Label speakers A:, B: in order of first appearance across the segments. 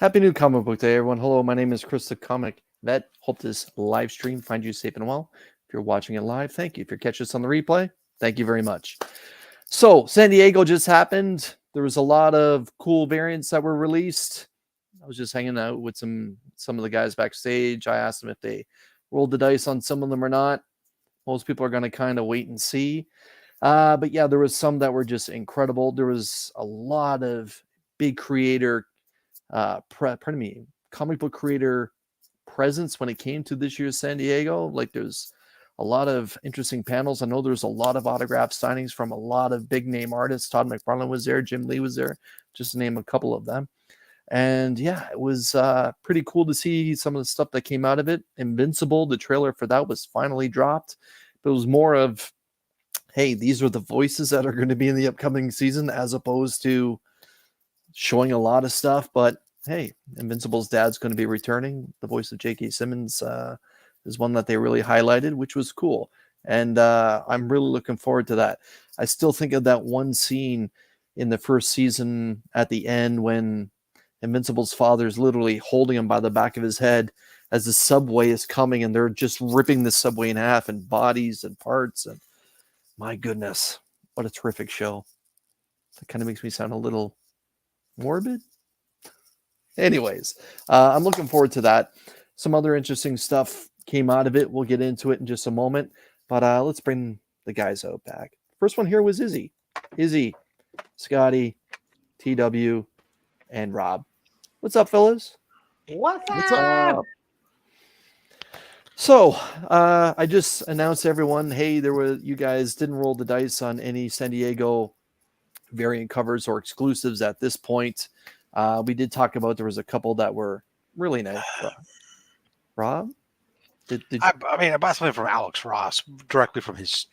A: Happy new comic book day, everyone. Hello, my name is Chris the Comic Vet. Hope this live stream finds you safe and well. If you're watching it live, thank you. If you're catching us on the replay, thank you very much. So, San Diego just happened. There was a lot of cool variants that were released. I was just hanging out with some of the guys backstage. I asked them if they rolled the dice on some of them or not. Most people are going to kind of wait and see. But yeah, there was some that were just incredible. There was a lot of big creator comic book creator presence when it came to this year's San Diego. Like there's a lot of interesting panels. I know there's a lot of autograph signings from a lot of big name artists. Todd McFarlane was there, Jim Lee was there, just to name a couple of them. And yeah, it was pretty cool to see some of the stuff that came out of it. Invincible, the trailer for that was finally dropped. But it was more of, hey, these are the voices that are going to be in the upcoming season, as opposed to showing a lot of stuff. But hey, Invincible's dad's going to be returning. The voice of J.K. Simmons is one that they really highlighted, which was cool. And I'm really looking forward to that. I still think of that one scene in the first season at the end when Invincible's father is literally holding him by the back of his head as the subway is coming, and they're just ripping the subway in half, and bodies and parts. And my goodness, what a terrific show. That kind of makes me sound a little morbid. Anyways, I'm looking forward to that. Some other interesting stuff came out of it. We'll get into it in just a moment, but let's bring the guys out back. First one here was Izzy, Scotty, TW, and Rob. What's up, fellas?
B: What's up?
A: So I just announced to everyone, hey, you guys didn't roll the dice on any San Diego variant covers or exclusives at this point. We did talk about there was a couple that were really nice. Rob?
C: I mean, I bought something from Alex Ross directly from his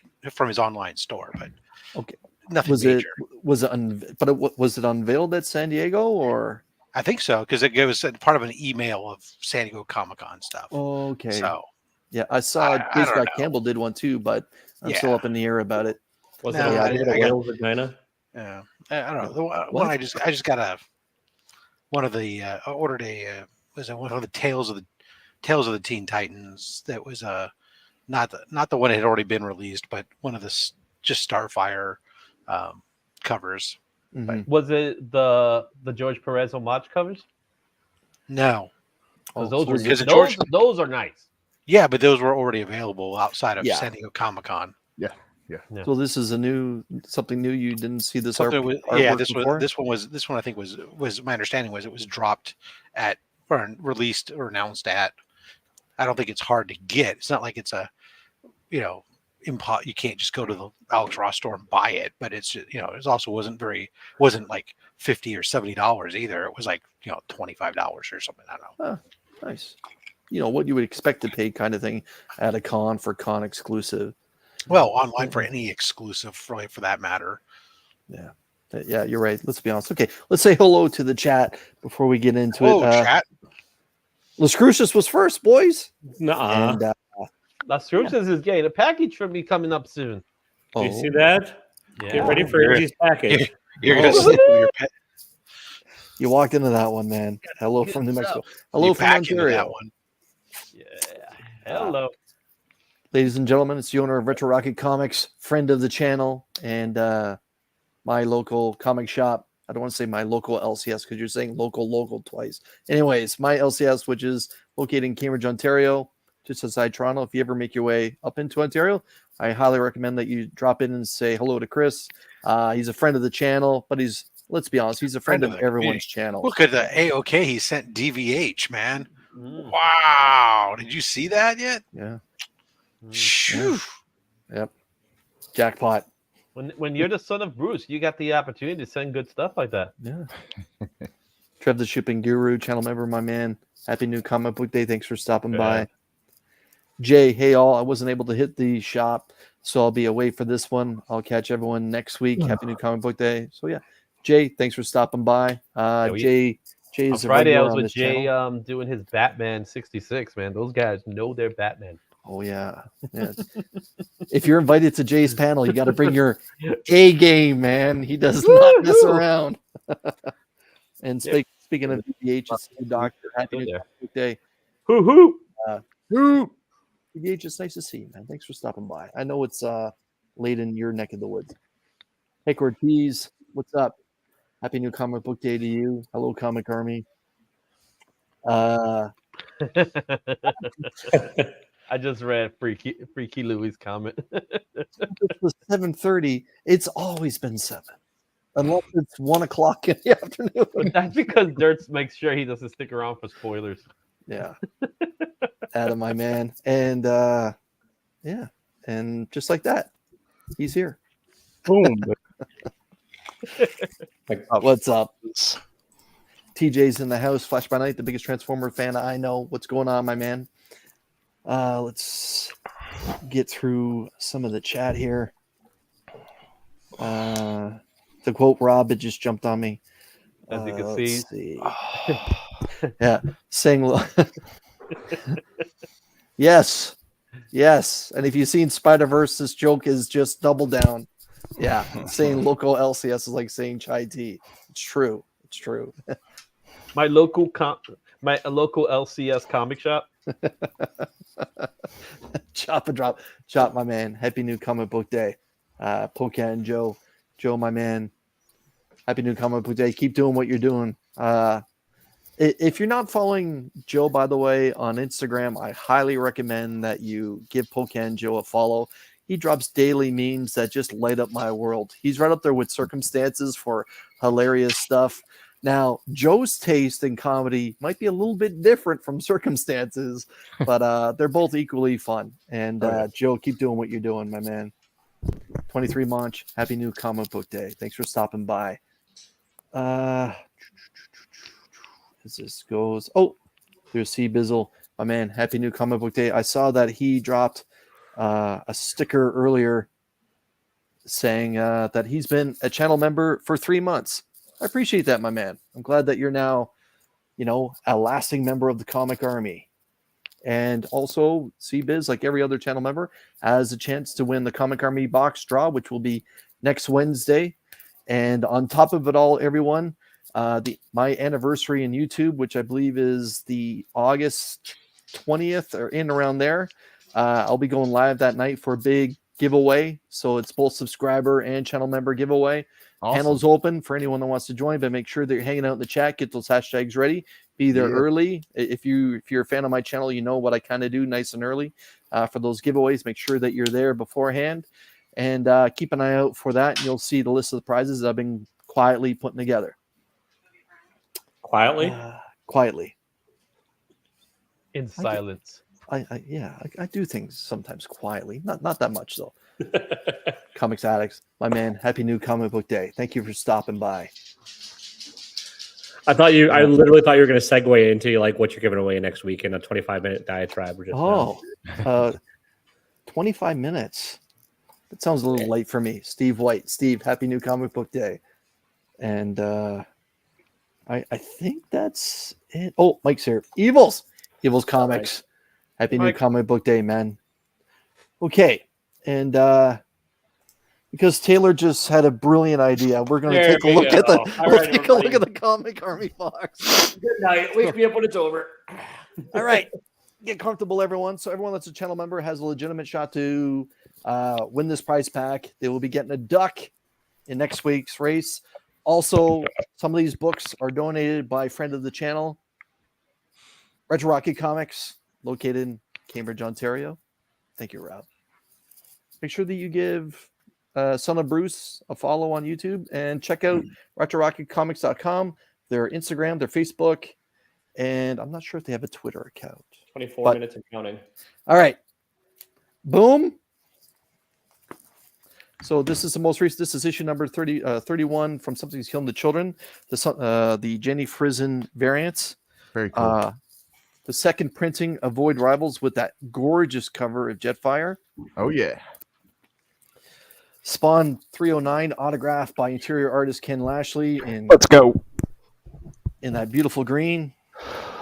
C: online store, but
A: okay,
C: nothing major.
A: Was it unveiled at San Diego, or?
C: I think so, because it was part of an email of San Diego Comic-Con stuff.
A: Okay.
C: So
A: yeah, I saw J. Scott Campbell did one too, but I'm still up in the air about it.
B: Was it a whale vagina?
C: Yeah, I don't know. The one I just got one of the ordered a was it one of the Tales of the Teen Titans that was not the one that had already been released, but one of the just Starfire covers.
A: Mm-hmm.
B: Was it the George Perez homage covers?
C: No,
B: those are nice.
C: Yeah, but those were already available outside of San Diego Comic-Con.
D: Yeah.
A: So this is something new. You didn't see this artwork before?
C: This one I think was my understanding was it was dropped at or released or announced at. I don't think it's hard to get. It's not like it's a, you can't just go to the Alex Ross store and buy it. But it's it also wasn't like $50 or $70 either. It was like $25 or something. I don't know.
A: Nice. What you would expect to pay kind of thing at a con for con exclusive.
C: Well, online for any exclusive, for that matter.
A: Yeah, you're right. Let's be honest. Okay, let's say hello to the chat before we get into it.
C: Chat.
A: Las Cruces was first, boys.
B: Nuh-uh.
A: And,
B: Las Cruces is getting a package from me coming up soon.
D: Do you see that?
B: Yeah.
D: Get ready for Izzy's package.
C: You're going to sleep with your pet.
A: You walked into that one, man. Hello from New Mexico. Hello from Ontario.
C: That one.
B: Yeah. Hello.
A: Ladies and gentlemen, it's the owner of Retro Rocket Comics, friend of the channel, and my local comic shop. I don't want to say my local LCS because you're saying local twice. Anyways, my LCS, which is located in Cambridge, Ontario, just outside Toronto. If you ever make your way up into Ontario, I highly recommend that you drop in and say hello to Chris. He's a friend of the channel, but let's be honest, he's a friend of everyone's channel.
C: Look at the AOK he sent DVH, man. Wow. Did you see that yet?
A: Yeah.
C: Shoo.
A: Yep. Jackpot.
B: When you're the son of Bruce, you got the opportunity to send good stuff like that.
A: Yeah. Trev the Shipping Guru, channel member, my man. Happy new comic book day. Thanks for stopping by. Jay, hey all. I wasn't able to hit the shop, so I'll be away for this one. I'll catch everyone next week. Happy new comic book day. So yeah. Jay, thanks for stopping by. Jay's
B: on Friday I was with Jay doing his Batman 66, man. Those guys know their Batman.
A: Oh yeah. If you're invited to Jay's panel, you got to bring your A game, man. He does not mess around. And Speaking of VBH, it's the doctor. Happy New Day.
B: Hoo hoo.
A: VBH, it's nice to see you, man. Thanks for stopping by. I know it's late in your neck of the woods. Hey, Ortiz, what's up? Happy New Comic Book Day to you. Hello, Comic Army.
B: I just read Freaky Louie's comment.
A: It was 7:30. It's always been 7, unless it's 1 o'clock in the afternoon.
B: But that's because Dirt makes sure he doesn't stick around for spoilers.
A: Yeah, Adam, my man, and yeah, and just like that, he's here.
D: Boom.
A: What's up? TJ's in the house. Flash by Night, the biggest Transformer fan I know. What's going on, my man? Let's get through some of the chat here. To quote Rob, it just jumped on me.
B: As you can
A: let's
B: see.
A: Yeah, saying yes. And if you've seen Spider-Verse, this joke is just double down. Yeah, saying local LCS is like saying chai tea. It's true.
B: My local LCS comic shop.
A: Chop and drop. Chop, my man. Happy New Comic Book Day. Pocan Joe, my man. Happy New Comic Book Day. Keep doing what you're doing. If you're not following Joe, by the way, on Instagram, I highly recommend that you give Pocan Joe a follow. He drops daily memes that just light up my world. He's right up there with Circumstances for hilarious stuff. Now, Joe's taste in comedy might be a little bit different from Circumstances, but they're both equally fun. And Joe, keep doing what you're doing, my man. 23 Monch, Happy New Comic Book Day. Thanks for stopping by. As this goes, there's C Bizzle, my man. Happy New Comic Book Day. I saw that he dropped a sticker earlier saying that he's been a channel member for 3 months. I appreciate that, my man. I'm glad that you're now, a lasting member of the Comic Army. And also, CBiz, like every other channel member, has a chance to win the Comic Army box draw, which will be next Wednesday. And on top of it all, everyone, my anniversary in YouTube, which I believe is the August 20th or in around there, I'll be going live that night for a big giveaway. So it's both subscriber and channel member giveaway. Awesome. Panel's open for anyone that wants to join, but make sure that you're hanging out in the chat. Get those hashtags ready. Be there early. If you're a fan of my channel, you know what I kind of do nice and early for those giveaways. Make sure that you're there beforehand, and keep an eye out for that. And you'll see the list of the prizes that I've been quietly putting together.
D: Quietly?
A: Quietly.
B: In silence.
A: I do things sometimes quietly. Not that much though. Comics Addicts, my man. Happy New Comic Book Day. Thank you for stopping by.
D: I literally thought you were going to segue into like what you're giving away next week in a 25-minute diatribe.
A: 25 minutes. That sounds a little late for me. Steve White. Steve, Happy New Comic Book Day. And I think that's it. Oh, Mike's here. Evils Comics. Happy New Comic Book Day, man. Okay. And because Taylor just had a brilliant idea, we're going to take a look at the Comic Army box.
D: Good night. Wake me up when it's over.
A: All right. Get comfortable, everyone. So everyone that's a channel member has a legitimate shot to win this prize pack. They will be getting a duck in next week's race. Also, some of these books are donated by a friend of the channel, Retro Rocket Comics, located in Cambridge, Ontario. Thank you, Rob. Make sure that you give Son of Bruce a follow on YouTube and check out RetroRocketComics.com, their Instagram, their Facebook, and I'm not sure if they have a Twitter account.
D: 24 minutes and counting.
A: All right. Boom. So this is the most recent. This is issue number 31 from Something's Killing the Children, the Jenny Frison variants.
E: Very cool.
A: The second printing of Void Rivals with that gorgeous cover of Jetfire.
E: Oh, yeah.
A: Spawn 309 autographed by interior artist Ken Lashley.
E: Let's go.
A: In that beautiful green.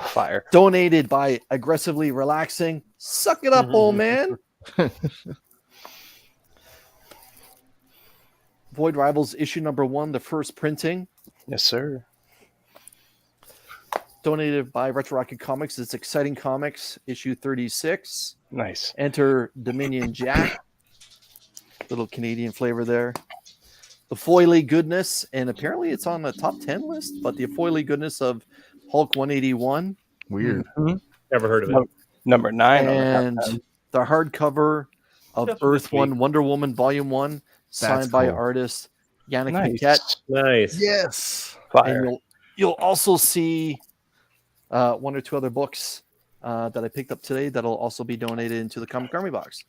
E: Fire.
A: Donated by Aggressively Relaxing. Suck it up, old man. Void Rivals issue number 1, the first printing.
E: Yes, sir.
A: donated by Retro Rocket Comics. It's Exciting Comics, issue 36.
E: Nice.
A: Enter Dominion Jack. Little Canadian flavor there. The Foily Goodness, and apparently it's on the top 10 list, but the Foily Goodness of Hulk 181.
E: Weird.
D: Never heard of it.
E: Number 9 on
A: And
E: the top 10.
A: the hardcover of
B: Just
A: Earth
B: this
A: 1 Wonder Woman Volume 1, signed by
E: cool.
A: artist Yannick
E: Nice.
A: Piquet.
D: Nice.
A: Yes.
E: Fire.
A: And you'll also see one or two other books that I picked up today that'll also be donated into the Comic Army box.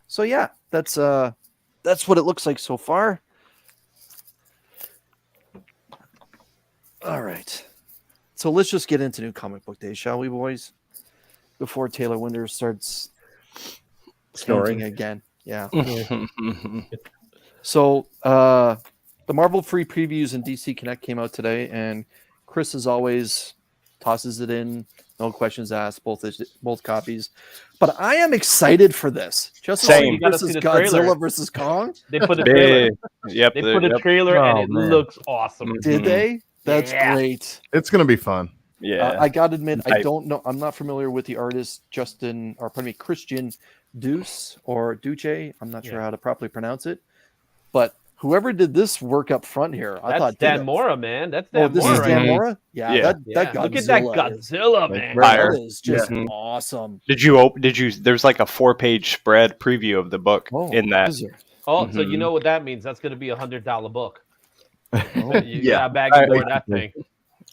A: So yeah, that's what it looks like so far. All right. So let's just get into New Comic Book Day, shall we, boys? Before Taylor Winters starts
D: Snoring.
A: again. Yeah. So the Marvel free previews in DC Connect came out today, and Chris, as always, tosses it in. No questions asked. Both copies. But I am excited for this. Just
E: Same.
B: You gotta
A: versus
B: see the trailer.
A: Godzilla versus Kong.
B: They put a trailer.
E: Yep.
B: They put a trailer, and it looks awesome.
A: Did they? That's
B: Yeah.
A: great.
F: It's gonna be fun.
E: Yeah.
A: I gotta admit, I
E: Type.
A: don't know. I'm not familiar with the artist Christian Duce or Duce. I'm not sure how to properly pronounce it. But whoever did this work up front here, I
B: That's
A: thought
B: Dan
A: did it.
B: Mora, man. That's
A: Oh,
B: Dan
A: this
B: Mora
A: is
B: right
A: Dan
B: there.
A: Mora. Yeah,
E: Yeah.
A: that
B: Yeah.
A: Godzilla.
B: Look at that Godzilla, man.
E: Fire.
A: That is just
E: Mhm.
A: awesome.
E: Did you there's like a 4-page spread preview of the book in that.
A: is there?
B: Oh, so you
E: Mhm.
B: know what that means? That's going to be $100 book.
A: Oh,
B: You
F: Yeah.
B: got a bag of more that thing.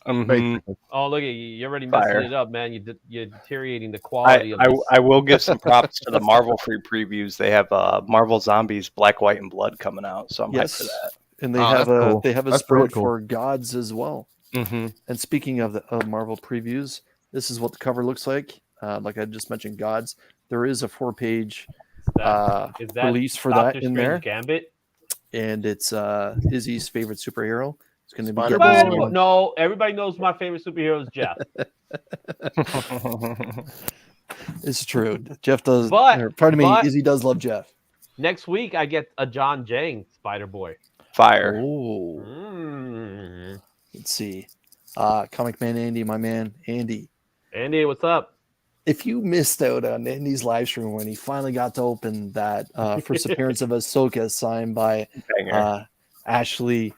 E: Mhm.
B: Oh, look at you! You're already messing
E: Fire.
B: it up, man. You're deteriorating the quality of
E: I,
B: this.
E: I will give some props to the Marvel free previews. They have Marvel Zombies Black, White, and Blood coming out, so I'm hyped for
A: yes,
E: that.
A: and they
F: Oh,
A: have
F: that's
A: a
F: cool.
A: they have a
F: That's
A: spread
F: really cool.
A: for Gods as well.
E: Mm-hmm.
A: And speaking of the Marvel previews, this is what the cover looks like. Like I just mentioned, Gods. There is a 4-page
B: Is that
A: release for
B: Doctor
A: that in
B: Strange
A: there,
B: Gambit?
A: and it's Izzy's favorite superhero. It's going to be
F: Spider-Man.
A: getting
B: Everybody, no, everybody knows my favorite superhero is Jeff.
A: It's true. Jeff does.
B: But-
A: Pardon me,
B: but-
A: Izzy does love Jeff.
B: Next week, I get a John Jang Spider Boy.
E: Fire.
A: Oh, let's see. Comic Man Andy, my man Andy.
B: Andy, what's up?
A: If you missed out on Andy's live stream when he finally got to open that first appearance of Ahsoka signed by
E: Banger.
A: Ashley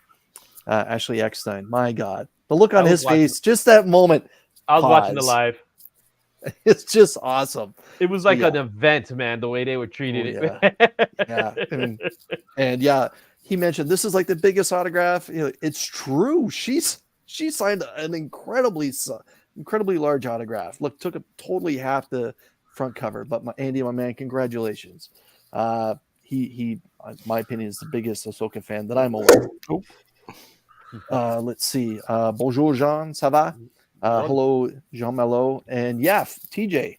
A: Eckstein, my God, the look on
B: I was
A: his
B: watching-
A: face, just that moment,
B: I was watching the
A: Pause.
B: live.
A: it's just awesome.
B: It was like
A: Yeah.
B: an event, man, the way they were treating
A: Oh,
B: it.
A: Yeah, and yeah, he mentioned this is like the biggest autograph. You know, it's true. She signed an incredibly large autograph. Look, took up totally half the front cover. But Andy, my man, congratulations. He, in my opinion, is the biggest Ahsoka fan that I'm aware of. Let's see. Bonjour, Jean. Ça va? Hello, Jean Malo. And yeah, TJ.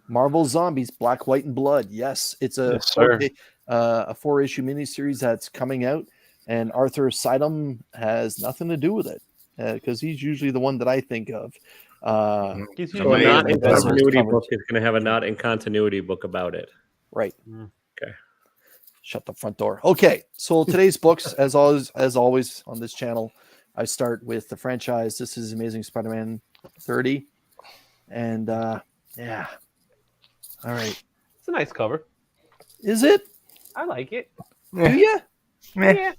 A: Marvel Zombies, Black, White, and Blood. Yes, it's a
E: Yes, sir.
A: a 4-issue miniseries that's coming out, and Arthur Sidum has nothing to do with it because he's usually the one that I think of.
B: He's
D: So a
B: usually-
D: not in
A: Amazing.
D: continuity book is going to have a not in continuity book about it.
A: Right.
D: Okay.
A: Shut the front door. Okay, so today's books, as always on this channel, I start with the franchise. This is Amazing Spider-Man 30, and yeah. All right.
B: It's a nice cover.
A: Is it?
B: I like it.
A: Do you?
B: Yeah.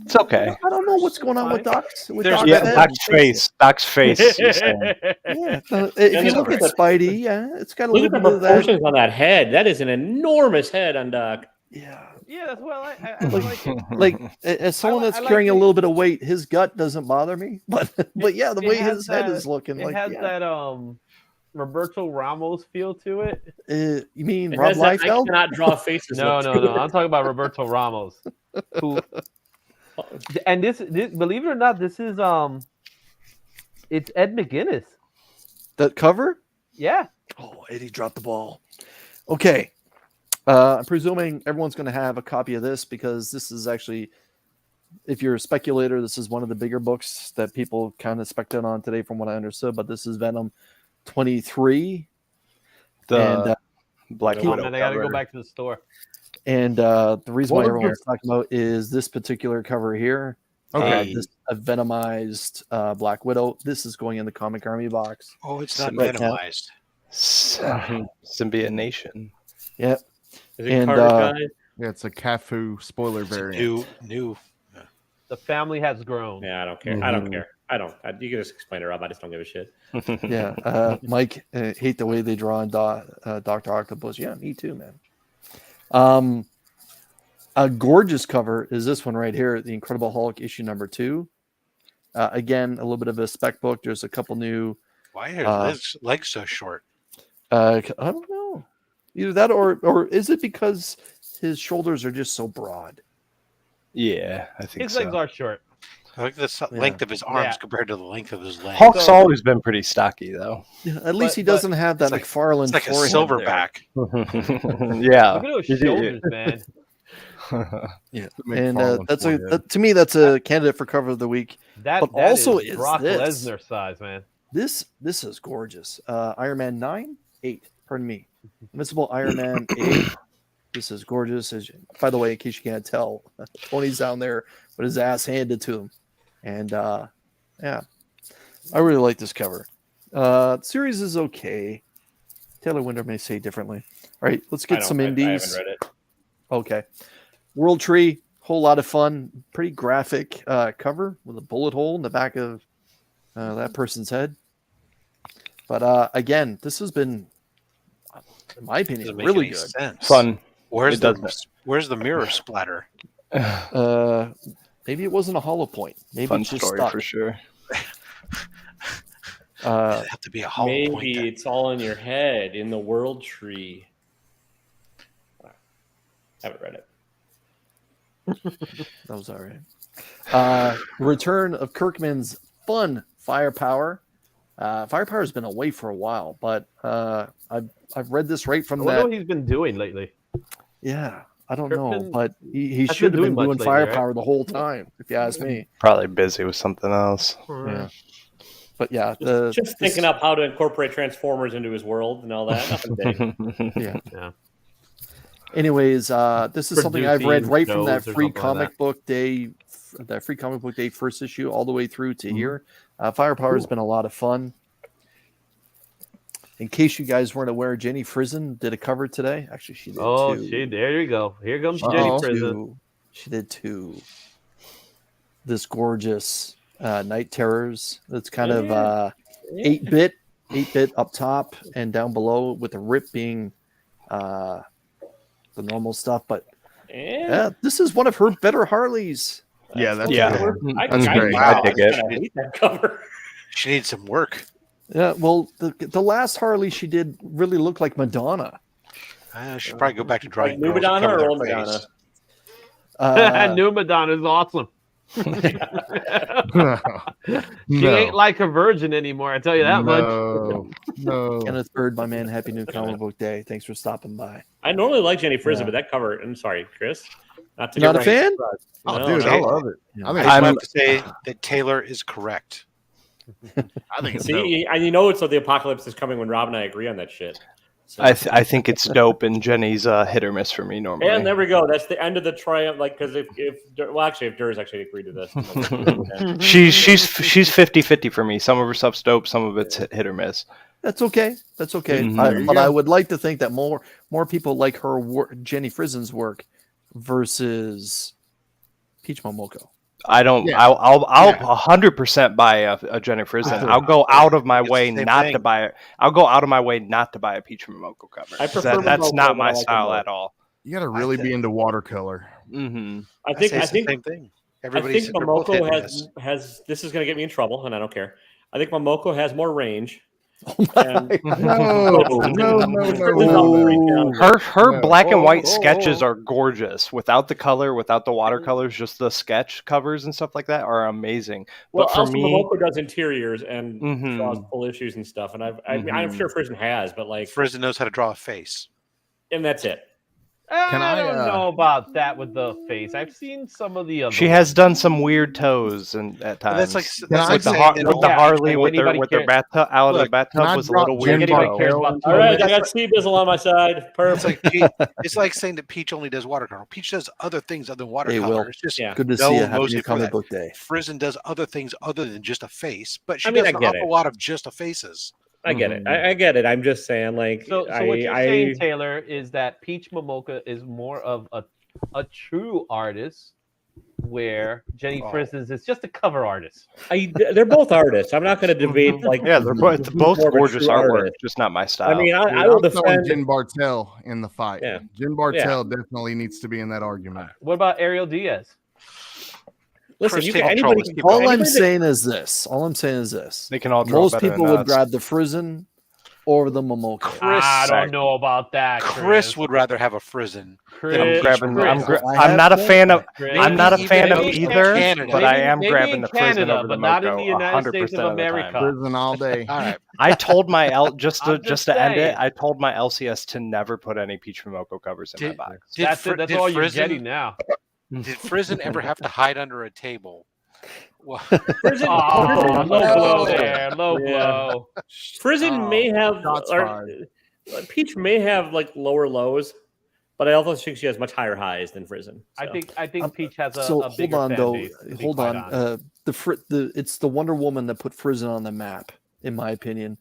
E: It's okay.
A: I don't know what's going on with Doc's.
B: There's-
E: Yeah,
A: head.
E: Doc's face. Doc's face. You're saying.
A: Yeah. If you
D: look
A: look at
D: at
A: Spidey, yeah, it's got a
D: Look
A: little
D: at the
A: bit of that.
D: proportions on that head. That is an enormous head on Doc.
A: Yeah.
B: Yeah, that's what I like it.
A: Like as someone that's
B: I like
A: carrying a
B: it.
A: little bit of weight, his gut doesn't bother me. But yeah, the
B: It
A: way
B: has
A: his head
B: that-
A: is looking,
B: It
A: like
B: has
A: yeah.
B: that Roberto Ramos feel to it.
A: You mean
D: It
A: Rob
D: has that, I
A: Liefeld?
D: cannot draw faces.
B: No.
D: look to
B: I'm
D: it.
B: talking about Roberto Ramos. Who? And this, believe it or not, this is it's Ed McGuinness.
A: That cover?
B: Yeah.
A: Oh, Eddie dropped the ball. Okay. I'm presuming everyone's going to have a copy of this because this is actually, if you're a speculator, this is one of the bigger books that people kind of speculated on today, from what I understood. But this is Venom 23.
E: The
A: And,
E: Black
B: Oh,
E: Widow
B: man, I got to go
E: cover.
B: back to the store.
A: And the reason
D: What
A: why
D: was
A: everyone's talking about is this particular cover here.
F: Okay.
A: This a venomized Black Widow. This is going in the Comic Army box.
C: Oh, it's not
A: Right now.
C: venomized.
E: Symbiote Nation.
A: Yep.
D: Is it
A: And,
D: Carter's guy?
F: Yeah, it's a Cafu spoiler
C: It's a
F: variant.
C: new.
B: The family has grown.
D: Yeah, I don't care. I don't
A: Mhm.
D: care. You can just explain it, Rob. I just don't give a shit.
A: Yeah. Mike, hate the way they draw on Dr. Octopus. Yeah, me too, man. A gorgeous cover is this one right here, The Incredible Hulk issue number 2. Again, a little bit of a spec book. There's a couple new.
C: Why are his legs so short?
A: I don't know. Either that or is it because his shoulders are just so broad?
E: Yeah, I think
B: His
E: so.
B: legs are short.
C: I like the length of his arms compared to the length of his legs.
E: Hulk's always been pretty stocky, though.
A: Yeah, at least he
B: But
A: doesn't have that
C: it's
A: McFarlane
C: It's like a
A: forehead
C: silverback.
E: Yeah.
B: Look at those shoulders, man.
A: Yeah,
F: The
A: and
F: McFarlane
A: that's
F: forehead.
A: to me that's a candidate for cover of the week.
B: That
A: But
B: that
A: also
B: is
A: is
B: Brock
A: this.
B: Lesnar size, man.
A: This is gorgeous. Iron Man 9, 8. Pardon me. Invincible Iron Man 8. This is gorgeous. By the way, in case you can't tell, Tony's down there with his ass handed to him, and yeah, I really like this cover. The series is okay. Taylor Winder may say differently. All right, let's get some indies.
D: I haven't read it.
A: Okay. World Tree, whole lot of fun. Pretty graphic cover with a bullet hole in the back of that person's head. But again, this has been, in my opinion,
C: Doesn't make
A: really
C: any
A: good.
C: sense.
E: Fun.
C: Where's
E: It
C: the
E: doesn't.
C: mirror splatter?
A: Maybe it wasn't a hollow point. Maybe
E: Fun
A: it's just
E: story
A: stuck.
E: for sure.
C: It'd have to be a hollow
D: Maybe
C: point. then.
D: it's all in your head in the world tree. Haven't read it.
A: That was all right. Return of Kirkman's fun Firepower. Firepower has been away for a while, but I've read this right
B: I
A: from
B: wonder
A: that.
B: what he's been doing lately.
A: Yeah, I don't know,
B: Kirkman
A: but he
B: hasn't
A: should have
B: been
A: been
B: doing
A: doing
B: much lately,
A: Firepower the whole time, if you ask me.
E: Probably busy with something else.
A: Yeah, but yeah,
D: Just thinking up how to incorporate Transformers into his world and all that. Nothing big.
A: Yeah. Anyways, this is something I've read
B: Producing
A: right from that
B: shows or
A: free
B: something like
A: comic book day, that free comic book day first issue all the way through to here. Firepower has been a lot of fun. In case you guys weren't aware, Jenny Frizen did a cover today. Actually, she did two.
B: There you go. Here comes
A: She
B: Jenny
A: did
B: Prison.
A: two. She did two. This gorgeous Night Terrors. That's kind of 8-bit up top and down below, with the rip being the normal stuff. But yeah, this is one of her better Harleys.
F: Yeah, that's
E: Yeah.
F: good.
D: That's
F: great.
E: I dig it.
D: I hate that cover.
C: She needs some work.
A: Yeah, well, the last Harley she did really looked like Madonna.
C: I should probably go back to drawing
D: New
C: girls that
D: Madonna
C: cover
D: or
C: their
D: old
C: face.
D: Madonna?
B: New Madonna is awesome. She
F: No.
B: ain't like a virgin anymore. I tell you that much.
F: No.
A: Kenneth Bird, my man, happy new comic book day. Thanks for stopping by.
D: I normally like Jenny Frizen,
A: Yeah.
D: but that cover. I'm sorry, Chris. Not to
A: Not
D: get
A: a fan?
F: Oh,
D: No,
F: dude,
D: no.
F: I love it.
A: Yeah.
F: I
C: I
F: think,
C: just
E: I'm-
C: have to say that Taylor is correct.
F: I think it's dope.
D: See, and you know, so the apocalypse is coming when Rob and I agree on that shit. So,
E: I think it's dope, and Jenny's hit or miss for me normally.
D: and there we go. That's the end of the triumph. Like, because if Durs actually agreed to this.
E: she's 50-50 for me. Some of her stuff's dope, some of it's hit or miss.
A: That's okay. That's okay.
E: Mhm.
F: There you
A: But
F: go.
A: I would like to think that more people like her Jenny Frizen's work versus Peach Momoko.
E: I don't.
F: Yeah.
E: I'll
F: Yeah.
E: 100% buy a Jenny Frizen. I'll go out of my
C: It's the
E: way
C: same
E: not
C: thing.
E: to buy it. I'll go out of my way not to buy a Peach Momoko cover.
D: I prefer
E: That's
D: Momoko,
E: not
D: but
E: my
D: I like them
E: style
D: both.
E: at all.
F: You got to really be into watercolor.
E: Mm-hmm.
D: I
C: I
D: think
C: the same thing.
D: I
C: Everybody's
D: think
C: they're both hit
D: Momoko
C: and miss.
D: has. This is going to get me in trouble, and I don't care. I think Momoko has more range.
A: Oh my
D: And-
F: No.
E: Her
F: No.
E: black and white
B: Oh,
E: sketches
B: oh.
E: are gorgeous. Without the color, without the watercolors, just the sketch covers and stuff like that are amazing.
D: Well,
E: But for
D: also
E: me,
D: Momoko does interiors and
E: Mhm.
D: draws full issues and stuff, and I'm
E: Mhm.
D: sure Frizen has, but like,
C: Frizen knows how to draw a face.
D: and that's it.
B: I
F: I,
B: don't know about that with the face. I've seen some of the other.
E: She has done some weird toes and at
C: But
E: times.
C: that's
F: I
C: like
F: say
C: saying
F: that
C: that
E: With the
B: Yeah,
E: Harley,
B: like
E: with their
B: anybody cares-
E: bathtub out of the
C: Look,
F: can
E: bathtub
F: I
E: was a
F: drop
E: little
F: Jim
E: weird.
B: Anybody
E: toe.
B: cares
F: Bartell
B: about
F: into
G: All
F: a
G: right,
F: mix?
G: I got Sea-Bizzle on my side.
C: it's
G: Perfect.
C: like Peach, it's like saying that Peach only does watercolor. Peach does other things other than watercolor.
A: Will.
C: It's just
G: Yeah.
A: Good to
C: no
A: see you. Happy
C: emotion
A: new
C: for
A: comic
C: that.
A: book day.
C: Frizen does other things other than just a face, but she
D: I mean,
C: does
D: I
C: an
D: get
C: awful
D: it.
C: lot of just a faces.
D: I get it. I get it. I'm just saying, like,
B: So what you're saying, Taylor, is that Peach Momoka is more of a true artist, where Jenny Frizzens is just a cover artist.
D: they're both artists. I'm not going to debate like
E: Yeah, they're both
D: who's
E: both
D: more of a
E: gorgeous
D: true
E: artwork,
D: artist.
E: just not my style.
D: I mean,
F: Dude,
D: I will
F: I'm throwing
D: defend.
F: Jim Bartell in the fight.
D: Yeah.
F: Jim Bartell definitely needs to be in that argument.
B: What about Ariel Diaz?
D: Listen,
C: Chris,
D: you
C: take
D: can
C: control.
D: anybody.
C: Let's keep
A: All
C: going.
A: I'm
D: anybody that-
A: saying is this. All I'm saying is this.
E: They can all draw
A: Most
E: better than
A: people would
E: us.
A: grab the Frizen or the Momoka.
B: I don't
E: Exactly.
B: know about that.
C: Chris would rather have a Frizen.
B: Chris,
E: grabbing.
B: Chris,
E: I'm not a fan of.
B: Maybe-
E: I'm not a
C: maybe
E: fan of
C: in
E: either,
C: Canada.
E: but I am
B: maybe
E: grabbing
B: in
E: the Frizen
B: Canada,
E: over the
B: but not in the
E: Moko
B: United States
E: 100%
B: of
E: of the
B: America.
E: time.
F: Prison all day.
C: All right.
E: I told my just
B: I'm
E: to
B: just
E: end it.
B: saying.
E: I told my LCS to never put any Peach Momoko covers in my box.
B: That's it. That's all you're
C: Frizen-
B: getting now.
C: Did Frizen ever have to hide under a table? Well,
D: Frizen,
B: Oh, low blow there. Low
D: Yeah.
B: blow.
D: Frizen may have,
F: shots
D: or,
F: fired.
D: Peach may have like lower lows, but I also think she has much higher highs than Frizen.
B: I
D: so.
B: think Peach has a,
A: So
B: a bigger
A: hold on
B: fan
A: though.
B: base, to be
A: Hold
B: quite
A: on.
B: honest.
A: It's the Wonder Woman that put Frizen on the map, in my opinion.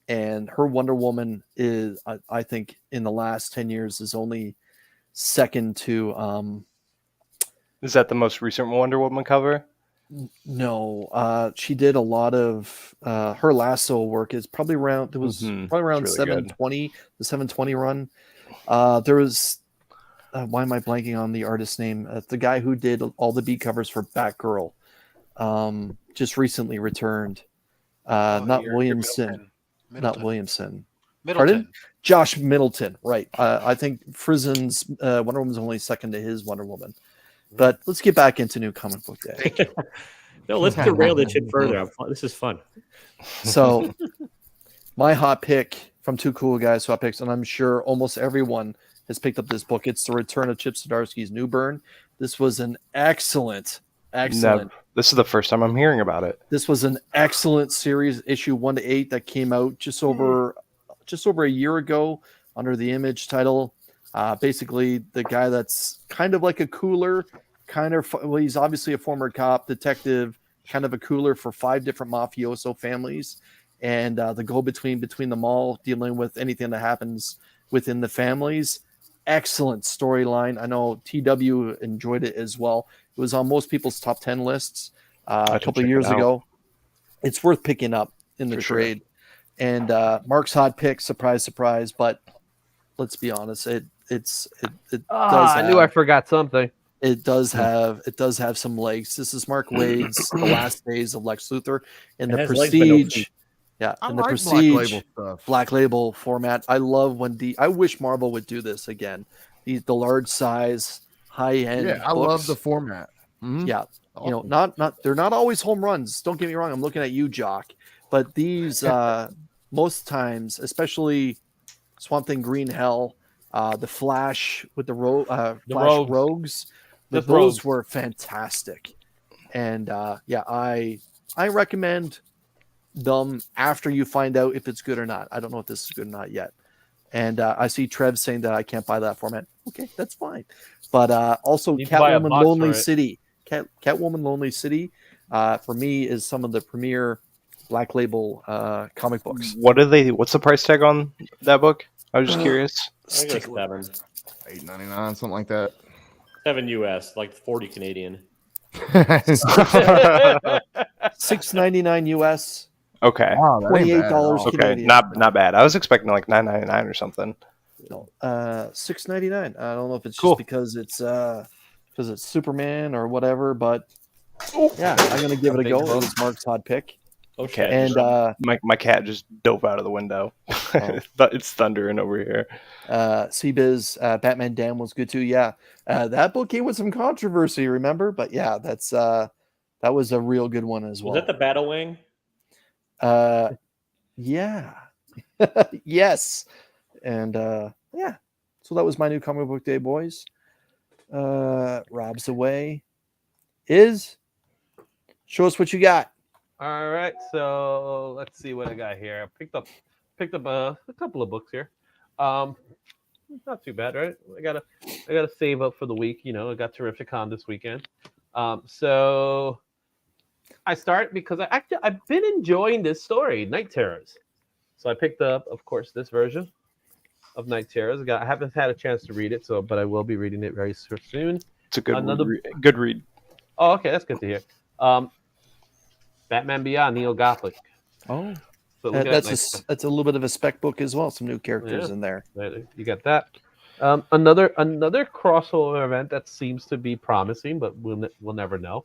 A: And her Wonder Woman is, I think, in the last 10 years, is only second to
E: Is that the most recent Wonder Woman cover?
A: no. She did a lot of her lasso work. Is probably around. It was
E: Mhm.
A: probably around
E: It's really good.
A: 720, the 720 run. There was. Why am I blanking on the artist's name? The guy who did all the beat covers for Batgirl, just recently returned. Not
C: you're
A: Williamson. Not
C: Middleton.
A: Williamson.
C: Middleton.
A: Pardon? Josh Middleton. Right. I think Frizen's Wonder Woman's only second to his Wonder Woman. But let's get back into New Comic Book Day.
C: Thank you.
D: No, let's derail this shit further. This is fun.
A: So, my hot pick from Two Cool Guys Hot Picks, and I'm sure almost everyone has picked up this book. It's The Return of Chip Zdarsky's New Burn. This was an excellent.
E: Never. This is the first time I'm hearing about it.
A: This was an excellent series, issue 1 to 8, that came out just over a year ago under the Image title. Basically, the guy that's kind of like a cooler, he's obviously a former cop, detective, kind of a cooler for 5 different mafioso families, and the go-between between them all, dealing with anything that happens within the families. Excellent storyline. I know TW enjoyed it as well. It was on most people's top 10 lists a couple of years ago. It's worth picking up in the trade. And Mark's hot pick, surprise, surprise. But let's be honest, it does.
B: I knew I forgot something.
A: It does have some legs. This is Mark Wade's The Last Days of Lex Luthor in the
D: has legs, but no
A: Prestige.
D: feet.
A: Yeah,
F: I
A: in the
F: like
A: Prestige
F: Black Label stuff.
A: Black Label format. I love when I wish Marvel would do this again. The large size, high end.
F: Yeah, I love the format. Mhm.
A: Yeah, you know, not they're not always home runs. Don't get me wrong. I'm looking at you, Jock. But these most times, especially Swamp Thing Green Hell, the Flash with the Flash Rogues,
B: Just
A: those
B: Rogues.
A: were fantastic. And I recommend them after you find out if it's good or not. I don't know if this is good or not yet. And I see Trev saying that I can't buy that format. Okay, that's fine. But also
B: You can buy a
A: Catwoman
B: box
A: Lonely
B: for it.
A: City. Catwoman Lonely City for me is some of the premier Black Label comic books.
E: What's the price tag on that book? I was just curious.
D: I think it's 7.
F: $8.99, something like that.
D: 7 US, like 40 Canadian.
A: $6.99 US,
E: Okay.
F: Wow, that ain't bad at all.
A: $28
E: Okay.
A: Canadian.
E: Not bad. I was expecting like $9.99 or something.
A: No, $6.99. I don't know if it's
E: Cool.
A: just because it's Superman or whatever, but yeah, I'm gonna give it a
F: Big
A: go.
F: book.
A: It's Mark's hot pick,
E: Okay.
A: and
E: My cat just dove out of the window. But it's thundering over here.
A: CBiz Batman Dam was good too. Yeah, that book came with some controversy, remember? But yeah, that was a real good one as well.
D: Was that the Battle Wing?
A: Yeah, yes, and yeah. So that was my new comic book day, boys. Rob's away. Show us what you got.
B: All right, so let's see what I got here. I picked up a couple of books here. Not too bad, right? I gotta save up for the week. You know, I got Terrificon this weekend. So I start because I've been enjoying this story, Night Terrors. So I picked up, of course, this version of Night Terrors. I haven't had a chance to read it, but I will be reading it very soon.
E: It's a good read.
B: Oh, okay, that's good to hear. Batman Beyond, Neo Gothic.
A: Oh,
B: So
A: that's a little bit of a spec book as well. Some new characters in there.
B: You got that. Another crossover event that seems to be promising, but we'll never know,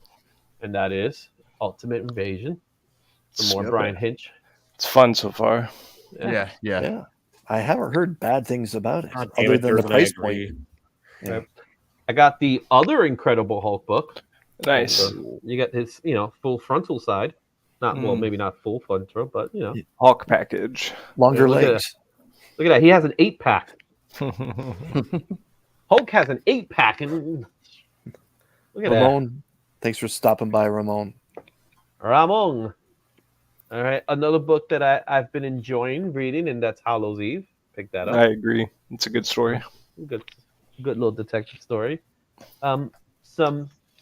B: and that is Ultimate Invasion. Some more Brian Hinch.
E: It's fun so far.
F: Yeah.
A: I haven't heard bad things about it,
D: God damn
A: other
D: it,
A: than the
D: Thursday,
A: price
D: I
A: point.
D: agree.
A: Yeah.
B: I got the other Incredible Hulk book.
E: Nice.
B: So you got his, full frontal side. Well, maybe not full frontal, but
E: Hulk package.
A: Longer
B: look at
A: legs.
B: Look at that. He has an 8-pack. Hulk has an 8-pack, and look at
A: Ramon, thanks for stopping by, Ramon.
B: that. Ramon. All right, another book that I've been enjoying reading, and that's Hallows Eve. Pick that up.
E: I agree. It's a good story.
B: Good little detective story. Some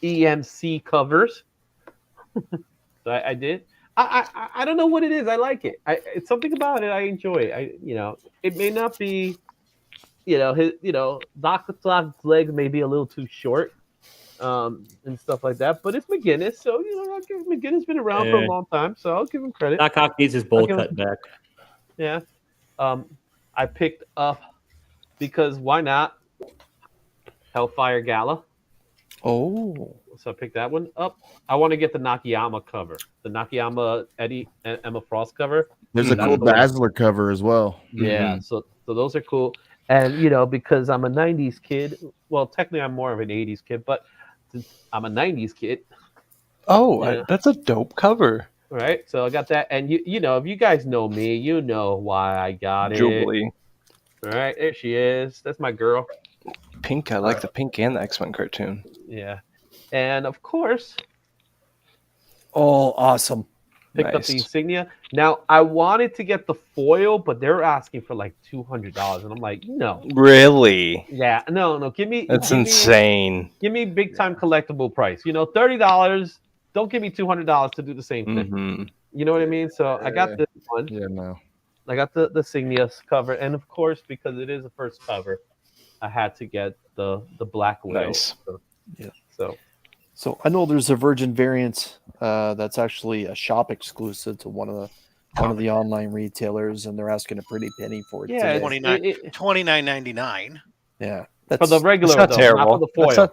B: EMC covers. So I did. I don't know what it is. I like it. It's something about it I enjoy. It may not be, Dr. Sloth's legs may be a little too short, and stuff like that. But it's McGinnis, so McGinnis been around for a long time, so I'll give him credit.
D: Doc Ock needs his bowl cut back.
B: Yeah. I picked up because why not? Hellfire Gala.
A: Oh,
B: So I picked that one up. I want to get the Nakayama cover, the Nakayama Eddie and Emma Frost cover.
F: There's a cool Dazzler cover as well.
B: Yeah, so those are cool. And because I'm a '90s kid, well, technically I'm more of an '80s kid, but since I'm a '90s kid,
E: Oh, that's a dope cover.
B: right? So I got that, and if you guys know me, you know why I got it.
E: Jubilee.
B: All right, there she is. That's my girl.
E: Pink. I like the pink and the X-Men cartoon.
B: Yeah, and of course,
A: awesome.
B: picked up the insignia. Now I wanted to get the foil, but they're asking for like $200, and I'm like, no.
E: Really?
B: Yeah, no. Give me.
E: Insane.
B: Give me big time collectible price. $30. Don't give me $200 to do the same thing.
E: Mm-hmm.
B: You know what I mean? So I got this one.
F: Yeah, no.
B: I got the Signia cover, and of course, because it is the first cover, I had to get the Black Widow.
E: Nice.
B: So
A: I know there's a Virgin variant that's actually a shop exclusive to one of the online retailers, and they're asking a pretty penny for it.
B: Yeah,
A: today.
C: $29.99.
A: Yeah,
B: for the regular,
E: not
B: though,
E: terrible.
B: not for the foil.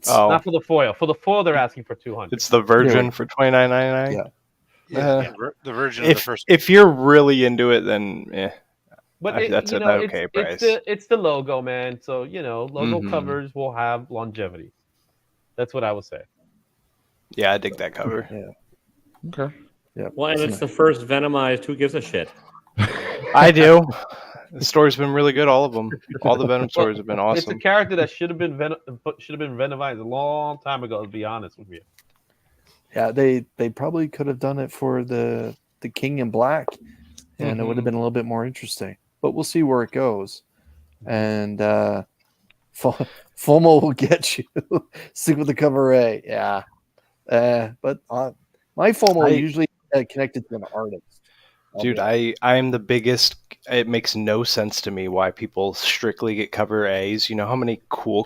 A: Not
B: for the foil. For the foil, they're asking for $200.
E: It's the Virgin for $29.99.
A: Yeah.
C: The version of the first.
E: If you're really into it, then
B: But
E: that's an okay price.
B: It's the logo, man. So logo covers will have longevity. That's what I would say.
E: Yeah, I dig that cover.
A: Yeah.
F: Okay.
A: Yeah.
D: Well, and it's the first Venomized. Who gives a shit?
E: I do. The story's been really good. All of them. All the Venom stories have been
B: It's a
E: awesome.
B: character that should have been Venomized a long time ago. To be honest with you.
A: Yeah, they probably could have done it for the King in Black, and it would have been a little bit more interesting. But we'll see where it goes. And FOMO will get you. Stick with the cover A. Yeah. But my FOMO usually connected to an artist.
E: Dude, I'm the biggest. It makes no sense to me why people strictly get cover A's. You know how many cool,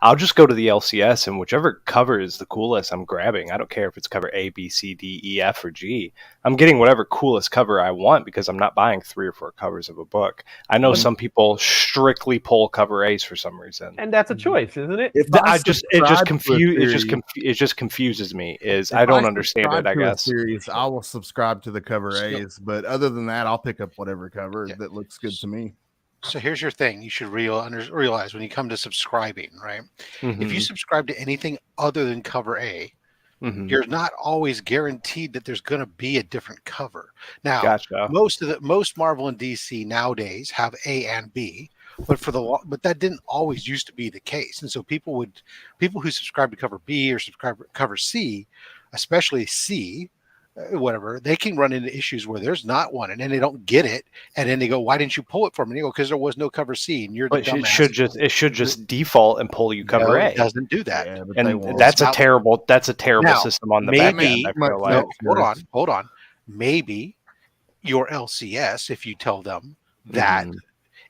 E: I'll just go to the LCS and whichever cover is the coolest, I'm grabbing. I don't care if it's cover A, B, C, D, E, F, or G. I'm getting whatever coolest cover I want because I'm not buying 3 or 4 covers of a book. I know some people strictly pull cover A's for some reason,
B: and that's a choice, isn't it?
E: It just confuses me. I don't understand it. I guess
F: Series, I will subscribe to the cover A's, but other than that, I'll pick up whatever cover that looks good to me.
C: So here's your thing: you should realize when you come to subscribing, right?
E: Mm-hmm.
C: If you subscribe to anything other than cover A, you're not always guaranteed that there's going to be a different cover. Now,
E: Gotcha.
C: most Marvel and DC nowadays have A and B, but but that didn't always used to be the case. And so people who subscribe to cover B or subscribe to cover C, especially C, whatever, they can run into issues where there's not one, and then they don't get it, and then they go, "Why didn't you pull it for me?" And you go, "Because there was no cover C, and you're the
E: But
C: dumbass."
E: it should just default and pull you cover
C: No,
E: A.
C: it doesn't do that.
F: Yeah, but they
E: And
F: won't.
E: that's a
C: Now-
E: terrible
C: Now,
E: system on the
C: maybe-
E: back end, I feel
F: Much-
E: like.
C: No, hold on. Maybe your LCS, if you tell them that,
E: Mhm.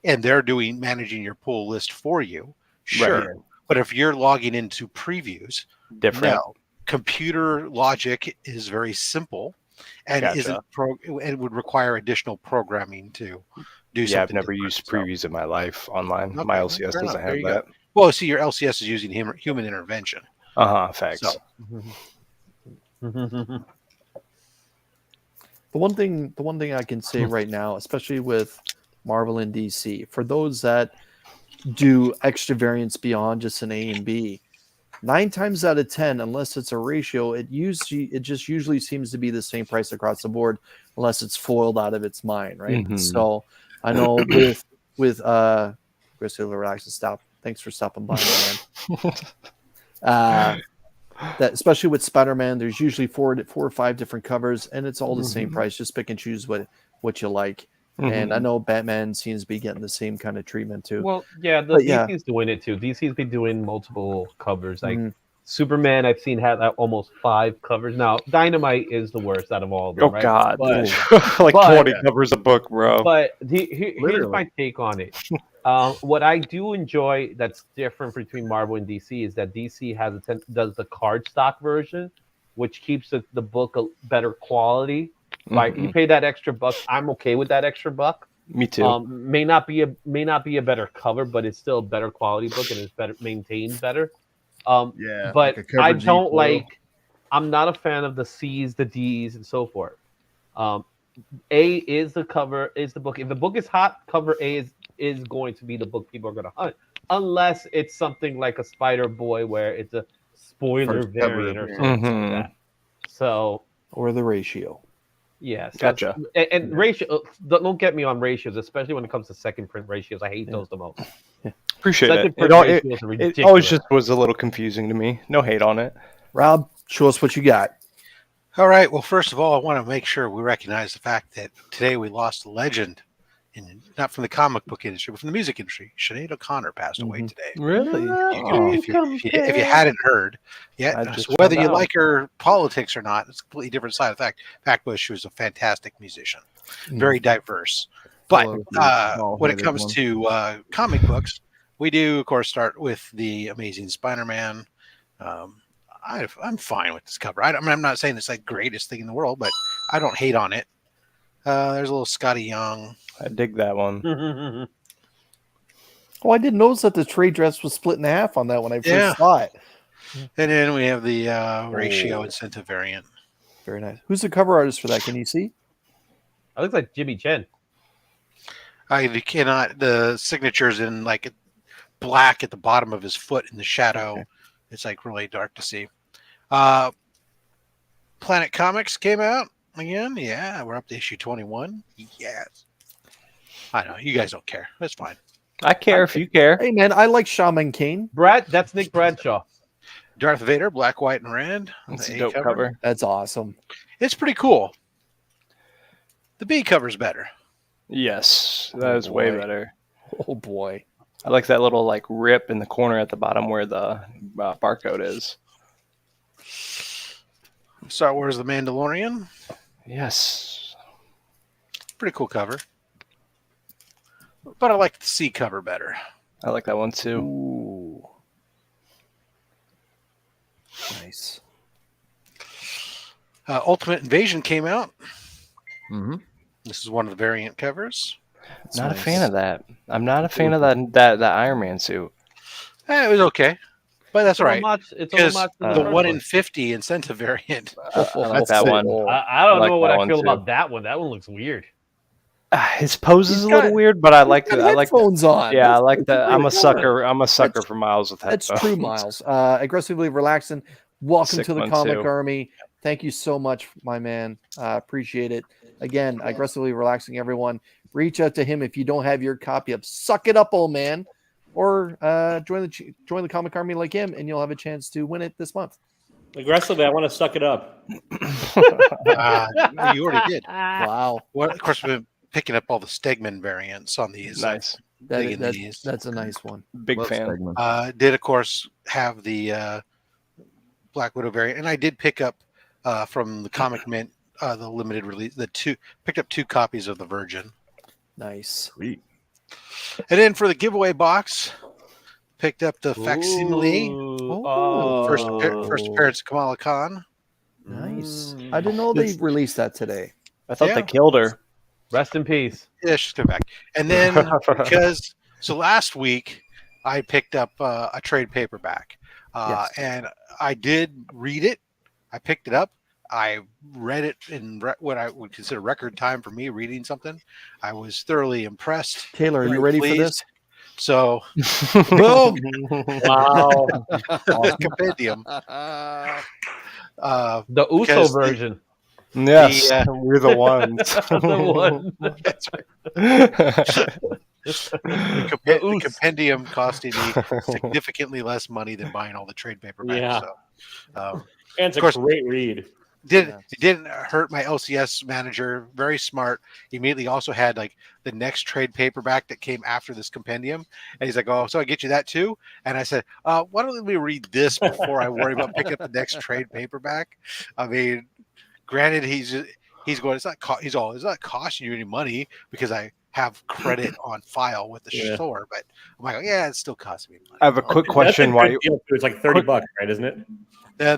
C: and they're managing your pull list for you, sure.
E: Right.
C: But if you're logging into previews,
E: Different.
C: no. Computer logic is very simple, and
E: Gotcha.
C: and would require additional programming to do something.
E: Yeah, I've never
C: different,
E: used
C: so.
E: previews in my life online.
C: Okay,
E: My LCS
C: fair
E: doesn't
C: enough. There
E: have
C: you go.
E: that.
C: Well, see, your LCS is using human intervention.
E: Facts.
C: So-
A: The one thing I can say right now, especially with Marvel and DC, for those that do extra variants beyond just an A and B, 9 times out of 10, unless it's a ratio, it just usually seems to be the same price across the board, unless it's foiled out of its mind, right?
E: Mhm.
A: So I know with Chris Relax and Stop. Thanks for stopping by, man. That especially with Spiderman, there's usually four or five different covers, and it's all the same price. Just pick and choose what you like. And I know Batman seems to be getting the same kind of treatment too.
B: Well, yeah,
A: But yeah.
B: DC's doing it too. DC's been doing multiple covers. Like
A: Mhm.
B: Superman, I've seen had almost 5 covers. Now, Dynamite is the worst out of all of them.
E: Oh
B: right?
E: God,
B: But,
E: like
B: but-
E: 20 covers a book, bro.
B: but here's
F: Literally.
B: my take on it. What I do enjoy that's different between Marvel and DC is that DC does the cardstock version, which keeps the book a better quality. Like you pay that extra buck, I'm okay with that extra buck.
E: Me too.
B: May not be a better cover, but it's still a better quality book and it's better maintained better.
F: Yeah,
B: But
F: like a cover
B: I
F: G
B: don't
F: foil.
B: like. I'm not a fan of the C's, the D's, and so forth. A is the cover, is the book. If the book is hot, cover A is going to be the book people are going to hunt, unless it's something like a Spider Boy where it's a spoiler
F: First cover
B: variant or
F: variant.
B: something like that. So
A: Or the ratio.
B: yes,
E: Gotcha.
B: And ratio. Don't get me on ratios, especially when it comes to second print ratios. I hate those the most.
E: Appreciate
B: Second
E: it.
B: print
E: It
B: ratios are
E: always
B: ridiculous.
E: just was a little confusing to me. No hate on it.
A: Rob, show us what you got.
C: All right. Well, first of all, I want to make sure we recognize the fact that today we lost a legend, not from the comic book industry, but from the music industry. Sinead O'Connor passed away today.
E: Really?
C: If you hadn't heard yet,
E: I just
C: so whether
E: found
C: you
E: out.
C: like her politics or not, it's a completely different side of the fact. Fact was, she was a fantastic musician, very diverse. But when it comes to comic books, we do, of course, start with the Amazing Spider-Man. I'm fine with this cover. I'm not saying it's like greatest thing in the world, but I don't hate on it. There's a little Scotty Young.
E: I dig that one.
A: Oh, I didn't notice that the trade dress was split in half on that when I first
C: Yeah.
A: saw it.
C: And then we have the ratio incentive variant.
A: Very nice. Who's the cover artist for that? Can you see?
B: It looks like Jimmy Chen.
C: You cannot. The signature's in like black at the bottom of his foot in the shadow.
A: Okay.
C: It's like really dark to see. Planet Comics came out again. Yeah, we're up to issue 21. Yes. I know you guys don't care. That's fine.
E: I care if you care.
A: Hey, man, I like Shaman Kane.
B: That's Nick Bradshaw.
C: Darth Vader, black, white, and red.
E: It's
C: The
E: a
C: A
E: dope cover.
A: That's awesome.
C: It's pretty cool. The B cover's better.
E: Yes, that is way
A: boy.
E: better.
A: Oh, boy.
E: I like that little like rip in the corner at the bottom where the barcode is.
C: Star Wars: The Mandalorian.
E: Yes.
C: Pretty cool cover. But I like the C cover better.
E: I like that one too.
A: Ooh. Nice.
C: Ultimate Invasion came out.
F: Mm-hmm.
C: This is one of the variant covers.
E: Not a fan of that. I'm not a fan of that Iron Man suit.
C: It was okay, but that's all right.
B: It's
C: Because
B: much
C: the 1 in 50 incentive variant.
E: I like
A: That's
E: that
A: sick.
E: one.
B: I don't
E: I like
B: know what
E: that
B: I
E: one
B: feel
E: too.
B: about that one. That one looks weird.
E: His pose is
A: He's
E: a little
A: got-
E: weird, but I like
A: Got
E: the, I like the,
A: headphones on.
E: yeah, I
A: That's-
E: like
A: that's
E: that.
A: a
E: I'm a
A: great cover.
E: sucker. I'm a sucker
A: That's-
E: for Miles with
A: That's
E: headphones.
A: true, Miles. Aggressively relaxing. Welcome
E: Sick
A: to the
E: one,
A: Comic
E: too.
A: Army. Thank you so much, my man. Appreciate it. Again, aggressively relaxing, everyone. reach out to him if you don't have your copy of Suck It Up, Old Man, or join the Comic Army like him, and you'll have a chance to win it this month.
D: Aggressively, I want to suck it up.
C: You already did.
A: Wow,
C: Well, of course, we've been picking up all the Stegman variants on these.
E: Nice.
C: Digging these.
A: that's a nice one.
E: Big
F: Love
E: fan.
F: Stegman.
C: Did of course have the Black Widow variant, and I did pick up from the Comic Mint the limited release. Picked up 2 copies of the Virgin,
A: Nice.
F: Sweet.
C: and then for the giveaway box, picked up the facsimile.
B: Ooh.
C: First appearance of Kamala Khan.
A: Nice. I didn't know they released that today.
E: I thought
C: Yeah.
E: they killed her.
B: Rest in peace.
C: Yeah, she's coming back. And then so last week I picked up a trade paperback,
A: Yes.
C: and I did read it. I picked it up. I read it in what I would consider record time for me reading something. I was thoroughly impressed.
A: Taylor, are you
C: very
A: ready for
C: pleased.
A: this?
C: So, boom,
D: Wow.
C: compendium.
B: The Uso
C: Because
B: version.
E: Yes,
C: The,
E: we're the ones.
B: The one.
C: That's right.
B: The
C: The
B: Oos.
C: compendium costing me significantly less money than buying all the trade paperbacks.
D: Yeah.
C: So,
D: And it's
C: Of course.
D: a great read.
A: Yeah.
C: It didn't hurt my LCS manager. Very smart. He immediately also had like the next trade paperback that came after this compendium, and he's like, "Oh, so I get you that too?" And I said, "Why don't we read this before I worry about picking up the next trade paperback?" I mean, granted, he's going. It's not costing you any money because I have credit on file with the
D: Yeah.
C: store, but I'm like, yeah, it's still costing me money.
E: I have a quick
D: That's
E: question.
D: a
E: Why
D: good
E: you,
D: deal, too. It's like $30, right? Isn't it?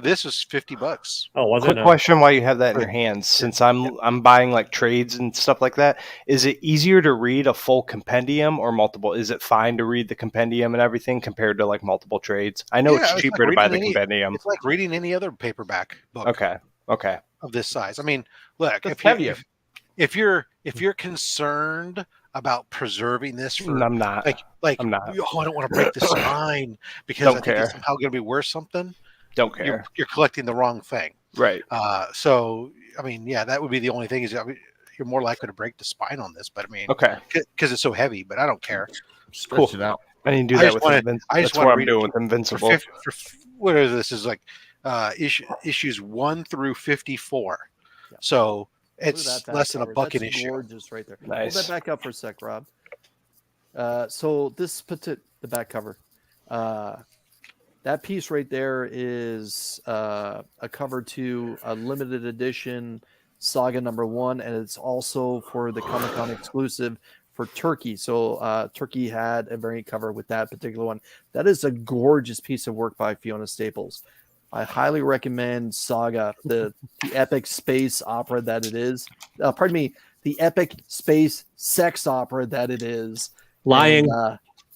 C: This was $50.
D: Oh, was
E: quick
D: it? No.
E: question? Why you have that in your hands? Since I'm buying like trades and stuff like that, is it easier to read a full compendium or multiple? Is it fine to read the compendium and everything compared to like multiple trades? I know
C: Yeah,
E: it's
C: it's
E: cheaper
C: like
E: to buy the
C: reading any-
E: compendium.
C: It's like reading any other paperback book.
E: Okay.
C: Of this size. I mean, look,
B: It's
C: if
B: heavier.
C: if you're concerned about preserving this for
E: I'm not.
C: like
E: I'm not.
C: oh, I don't want to break the spine because
E: Don't
C: I think
E: care.
C: it's somehow going to be worth something.
E: Don't care.
C: You're collecting the wrong thing.
E: Right.
C: So I mean, yeah, that would be the only thing is I mean, you're more likely to break the spine on this. But I mean,
E: Okay.
C: because it's so heavy. But I don't care.
F: Stretch
E: Cool.
F: it out.
E: I need to do
C: I
E: that
C: just
E: with
C: wanna-
E: Invincible.
C: I just
E: That's
C: wanna
E: what I'm
C: read it
E: doing with
C: For
E: Invincible.
C: what is this? Is like issues 1 through 54.
A: Yeah.
C: So
A: Look at
C: it's
A: that back
C: less than a
A: cover.
C: buck an
A: That's
C: issue.
A: gorgeous right there.
E: Nice.
A: Hold that back up for a sec, Rob. So the back cover. That piece right there is a cover to a limited edition Saga #1, and it's also for the Comic-Con exclusive for Turkey. So Turkey had a variant cover with that particular one. That is a gorgeous piece of work by Fiona Staples. I highly recommend Saga, the epic space opera that it is. Pardon me, the epic space sex opera that it is.
D: Lying.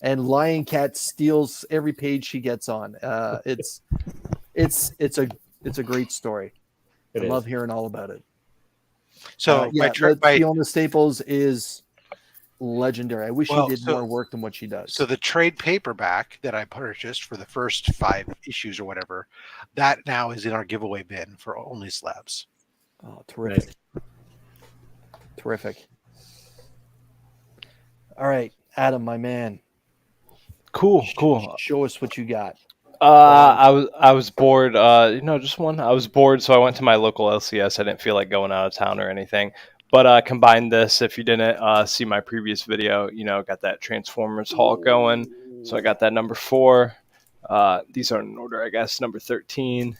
A: And Lion Cat steals every page she gets on. It's a great story.
D: It
A: I
D: is.
A: love hearing all about it.
C: So
A: but Fiona Staples is legendary. I wish
C: Well,
A: she did
C: so-
A: more work than what she does.
C: So the trade paperback that I purchased for the first 5 issues or whatever, that now is in our giveaway bin for only slabs.
A: Oh, terrific. Terrific. All right, Adam, my man.
E: Cool.
A: Show us what you got.
E: I was bored. Just one. I was bored, so I went to my local LCS. I didn't feel like going out of town or anything. But combined this, if you didn't see my previous video, got that Transformers haul going. So I got that number 4. These are in order, I guess. Number 13,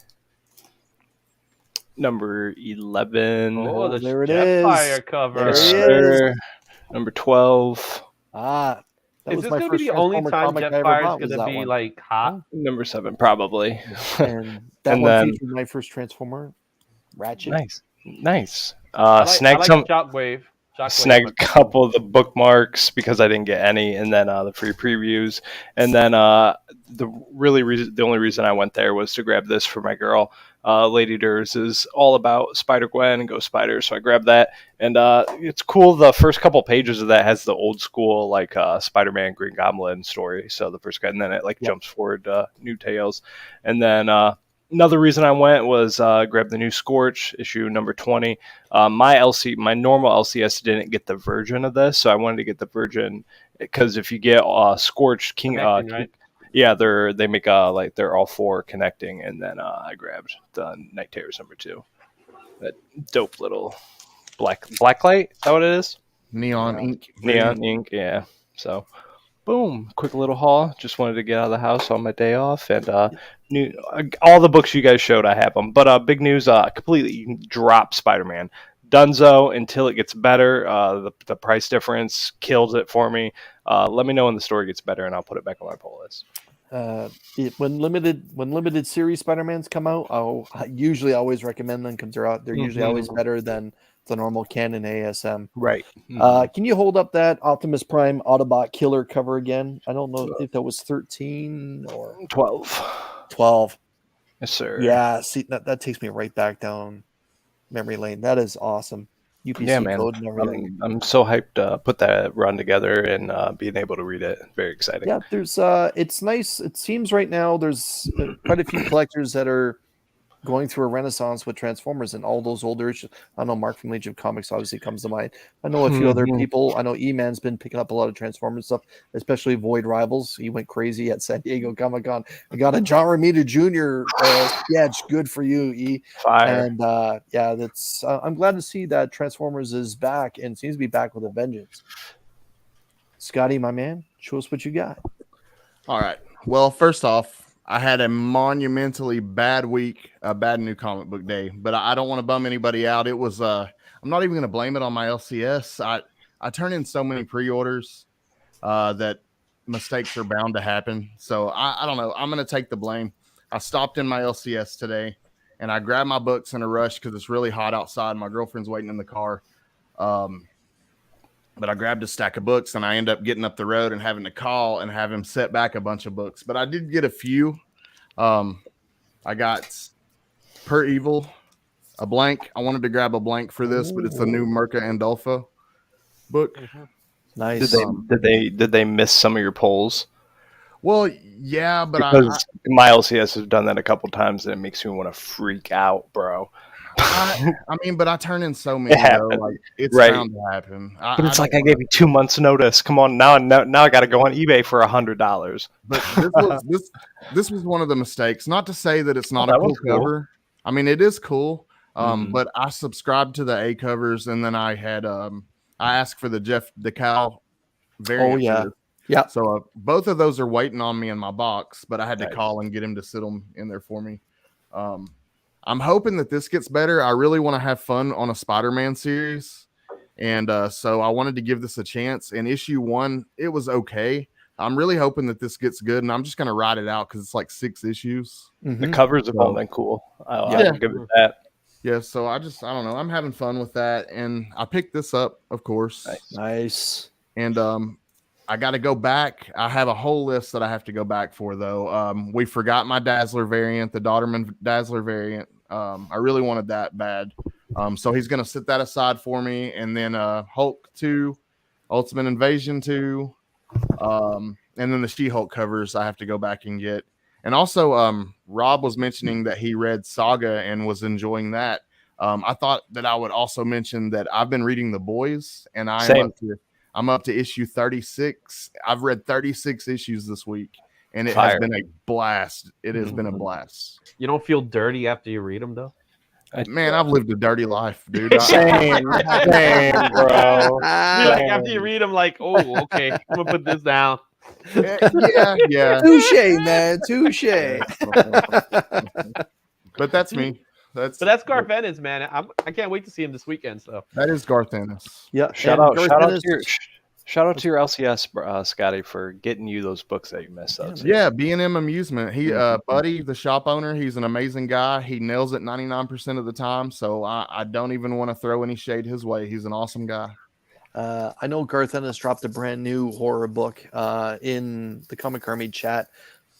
E: number 11.
B: Oh, the
A: there it
B: Jetfire
A: is.
B: cover.
A: There
E: Yes,
A: it is.
E: sir. Number 12.
A: That
B: Is
A: was
B: this
A: my
B: going to be
A: first
B: the only
A: Transformer
B: time
A: comic I ever
B: Jetfire
A: bought
B: is
A: was
B: going to
A: that
B: be
A: one.
B: like hot?
E: Number 7, probably.
A: And that
E: And
A: one
E: then-
A: featured my first Transformer, Ratchet.
E: Nice.
B: I
E: Snagged
B: like
E: some.
B: Shockwave.
E: Snagged a couple of the bookmarks because I didn't get any, and then the free previews, and then the only reason I went there was to grab this for my girl. Lady Durs is all about Spider-Gwen and Go Spiders, so I grabbed that, and it's cool. The first couple pages of that has the old school like Spider-Man Green Goblin story, so the first guy, and then it jumps forward New Tales, and then Another reason I went was grab the new Scorch issue number 20. My normal LCS didn't get the version of this, so I wanted to get the version because if you get Scorch
B: Connecting, right?
E: yeah, they make like they're all 4 connecting, and then I grabbed the Night Terrors number 2. That dope little black light. Is that what it is?
F: Neon ink.
E: Neon ink. Yeah. So. Boom! Quick little haul. Just wanted to get out of the house on my day off, and all the books you guys showed, I have them. But big news: completely drop Spider-Man. Dunzo until it gets better. The price difference kills it for me. Let me know when the story gets better, and I'll put it back on my pull list.
A: When limited series Spider-Mans come out, I usually always recommend them because they're usually always better than the normal canon ASM.
E: Right.
A: Can you hold up that Optimus Prime Autobot Killer cover again? I don't know if that was 13 or
E: 12. Yes, sir.
A: Yeah, see that takes me right back down memory lane. That is awesome. UPC code and everything.
E: I'm so hyped to put that run together and being able to read it. Very exciting.
A: Yeah, there's it's nice. It seems right now there's quite a few collectors that are going through a renaissance with Transformers and all those older issues. I know Mark from Legion of Comics obviously comes to mind. I know a few other people. I know E-Man's been picking up a lot of Transformers stuff, especially Void Rivals. He went crazy at San Diego Comic-Con. I got a John Romita Jr. Sketch. Good for you, E.
E: Fire.
A: And yeah, that's. I'm glad to see that Transformers is back and seems to be back with a vengeance. Scotty, my man, show us what you got.
F: All right. Well, first off, I had a monumentally bad week, a bad new comic book day, but I don't want to bum anybody out. It was, I'm not even going to blame it on my LCS. I turn in so many pre-orders that mistakes are bound to happen. So I don't know. I'm going to take the blame. I stopped in my LCS today and I grabbed my books in a rush because it's really hot outside. My girlfriend's waiting in the car. But I grabbed a stack of books and I end up getting up the road and having to call and have him set back a bunch of books. But I did get a few. I got Per Evil, a blank. I wanted to grab a blank for this, but it's the new Merca Andolfo book.
A: Nice.
E: Did they miss some of your polls?
F: Well, yeah, but
E: because my LCS has done that a couple times and it makes me want to freak out, bro.
F: I mean, but I turn in so many, though. Like, it's bound to happen.
E: But it's like I gave you 2 months' notice. Come on, now I got to go on eBay for $100.
F: But this was one of the mistakes. Not to say that it's not a cool cover. I mean, it is cool. But I subscribed to the A covers, and then I had I asked for the Jeff DeCal variant.
A: Oh yeah, yeah.
F: So both of those are waiting on me in my box, but I had to call and get him to sit them in there for me. I'm hoping that this gets better. I really want to have fun on a Spider-Man series. And so I wanted to give this a chance. In issue 1, it was okay. I'm really hoping that this gets good, and I'm just going to ride it out because it's like 6 issues.
E: The covers have all been cool. I'll give it that.
F: Yeah, so I don't know. I'm having fun with that. And I picked this up, of course.
A: Nice.
F: And I got to go back. I have a whole list that I have to go back for, though. We forgot my Dazzler variant, the Daughterman Dazzler variant. I really wanted that bad. So he's going to set that aside for me. And then Hulk 2, Ultimate Invasion 2, and then the She-Hulk covers I have to go back and get. And also, Rob was mentioning that he read Saga and was enjoying that. I thought that I would also mention that I've been reading The Boys, and I'm up to issue 36. I've read 36 issues this week, and it has been a blast. It has been a blast.
B: You don't feel dirty after you read them, though?
F: Man, I've lived a dirty life, dude.
E: Same, bro.
B: Like after you read them, like, oh, okay, I'm gonna put this down.
F: Yeah.
A: Touche, man. Touche.
F: But that's me. That's
B: Garth Ennis, man. I can't wait to see him this weekend. So
F: that is Garth Ennis.
A: Yeah.
E: Shout out to your LCS, Scotty, for getting you those books that you missed.
F: Yeah, B&M Amusement. He, Buddy, the shop owner, he's an amazing guy. He nails it 99% of the time. So I don't even want to throw any shade his way. He's an awesome guy.
A: I know Garth Ennis dropped a brand new horror book in the Comic Army chat.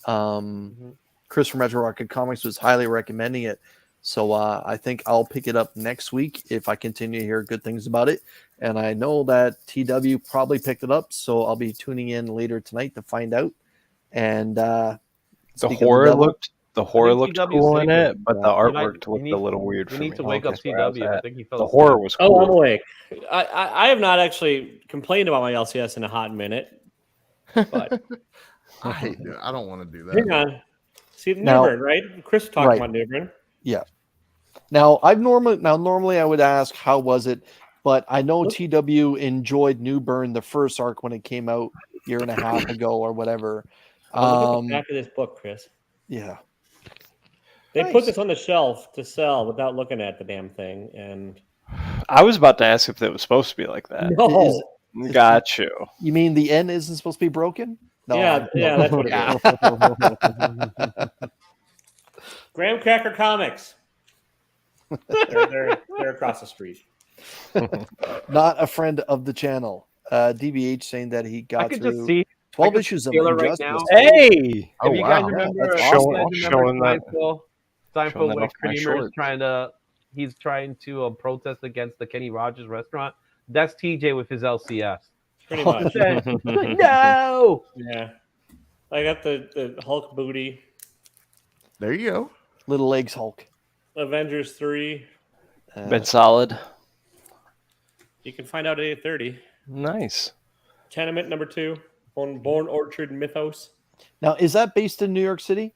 A: Chris from Retro Rocket Comics was highly recommending it. So I think I'll pick it up next week if I continue to hear good things about it. And I know that TW probably picked it up, so I'll be tuning in later tonight to find out. And
E: the The horror
B: think
E: looked
B: TW
E: cool in
B: sleeping.
E: it, but the
B: You might-
E: artwork
B: you
E: looked
B: need-
E: a little weird
B: You
E: for
B: need
E: me.
B: to wake up
E: That's where I was
B: TW. I
E: at.
B: think he fell
E: The
B: asleep.
E: horror was
D: Oh,
E: cool.
D: I'm awake. I have not actually complained about my LCS in a hot minute. But
F: I hate it. I don't want to do that.
D: hang on. See,
A: Now-
D: Newburn, right? Chris was talking
A: Right.
D: about Newburn.
A: Now normally I would ask how was it, but I know
D: Look-
A: TW enjoyed New Bern the first arc when it came out a year and a half ago or whatever.
D: Look at the back of this book, Chris.
A: Yeah.
D: They
A: Nice.
D: put this on the shelf to sell without looking at the damn thing, and
E: I was about to ask if it was supposed to be like that.
D: no,
A: Is-
E: Got you.
A: You mean the end isn't supposed to be broken? No,
D: yeah, that's what it is. Graham Cracker Comics. they're across the street.
A: Not a friend of the channel. DBH saying that he got
B: I could
A: through
B: just see
A: 12
B: could
A: issues of
B: feel it right
A: Injustice.
B: now.
E: Hey,
F: Oh,
B: if you
F: wow.
B: guys remember,
A: that's
B: if you
E: awesome.
B: guys
E: Showing that-
B: remember Seinfeld
E: showing that
B: when
E: off my
B: Kramer's
E: shorts.
B: he's trying to protest against the Kenny Rogers restaurant. That's TJ with his LCS.
D: Pretty
A: Oh,
D: much.
B: No.
D: Yeah. I got the Hulk booty,
F: There you go.
A: Little Legs Hulk.
D: Avengers 3.
E: been solid.
D: You can find out at 8:30.
E: Nice.
D: Tenement number 2 on Born Orchard Mythos.
A: Now, is that based in New York City?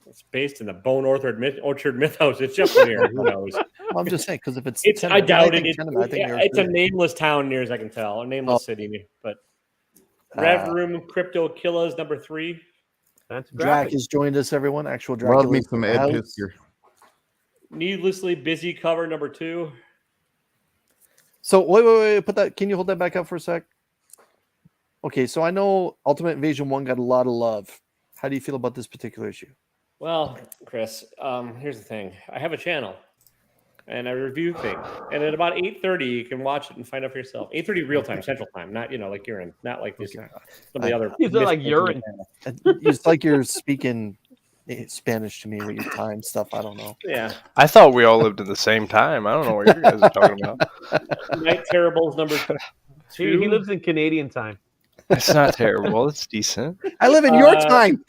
D: It's based in the Bone Orchard Mythos. It's just near. Who knows?
A: Well, I'm just saying because if it's,
D: It's I
A: Tenement,
D: doubt
A: think
D: it.
A: Tenement, I think New York
D: It's a
A: City.
D: nameless town near as I can tell, a nameless city. But Rev Room Crypto Killers number 3.
B: That's
A: Drac
B: graphic.
A: has joined us, everyone. Actual Dracula.
F: Love me some Ed
A: House.
F: Pisker.
D: Needlessly Busy cover number 2.
A: So wait, put that. Can you hold that back up for a sec? Okay, so I know Ultimate Invasion 1 got a lot of love. How do you feel about this particular issue?
D: Well, Chris, here's the thing. I have a channel, and I review things. And at about 8:30, you can watch it and find out for yourself. 8:30 real time, Central Time, not like you're in, not like this.
A: Okay.
D: Some of the other.
B: These are like urine.
A: It's like you're speaking Spanish to me with your time stuff. I don't know.
D: Yeah.
E: I thought we all lived in the same time. I don't know what you guys are talking about.
D: Night Terribles number 2.
B: He lives in Canadian time.
E: It's not terrible. It's decent.
A: I live in your time.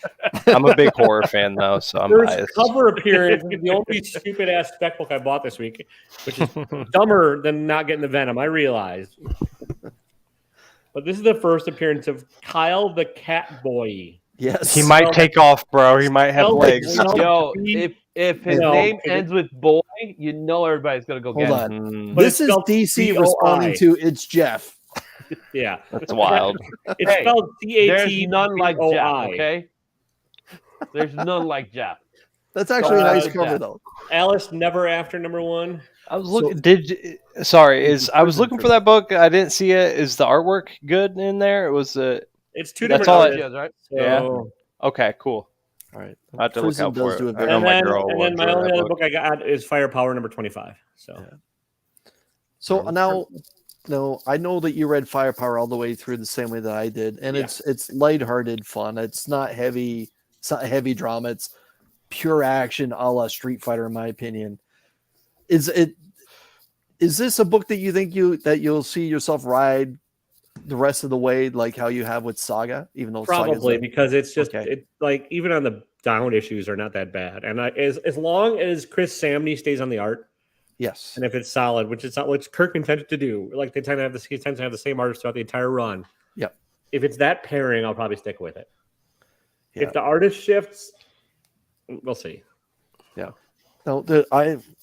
E: I'm a big horror fan though, so I'm
D: First
E: biased.
D: cover appearance of the only stupid ass spec book I bought this week, which is dumber than not getting the Venom. I realized. But this is the first appearance of Kyle the Cat Boy.
A: Yes.
E: He might take off, bro. He might have
D: Spelled
E: legs.
D: like-
B: Yo,
D: He-
B: if his
D: No.
B: name ends with boy, you know everybody's gonna go
A: Hold
B: get
A: on.
B: him.
E: Mm,
D: But
A: This
D: it's
A: is
D: spelled
A: DC
D: C-O-I.
A: responding to it's Jeff.
D: Yeah.
E: that's wild.
D: It's
B: Hey,
D: spelled
B: There's
D: CAT.
B: none like Jeff.
D: O-I.
B: Okay. There's none like Jeff.
A: That's actually a nice
B: yeah.
A: cover though.
D: Alice Never After number 1.
E: I was looking. I was looking for that book. I didn't see it. Is the artwork good in there? It was
D: It's 2
E: That's
D: different
E: all I-
D: artists.
B: Yeah, right.
E: Yeah.
D: So-
E: okay. Cool.
A: All right.
E: I have to look
A: Prison
E: out
A: does
E: for it.
A: do a
E: I
A: very-
E: know
D: And
E: my
D: then,
E: girl will
D: my
E: enjoy
D: only
E: that
D: other
E: book.
D: book I got is Firepower number 25. So
A: So now, I know that you read Firepower all the way through the same way that I did, and it's lighthearted fun. It's not heavy. It's not heavy drama. It's pure action, a la Street Fighter, in my opinion. Is this a book that you think you'll see yourself ride the rest of the way, like how you have with Saga? Even though Saga's
D: probably because it's just
A: Okay.
D: it's like even on the down issues are not that bad. And as long as Chris Samney stays on the art,
A: yes,
D: and if it's solid, which it's not, which Kirkman tended to do, like he tends to have the same artist throughout the entire run.
A: Yep.
D: If it's that pairing, I'll probably stick with it.
A: Yeah.
D: If the artist shifts, we'll see.
A: No,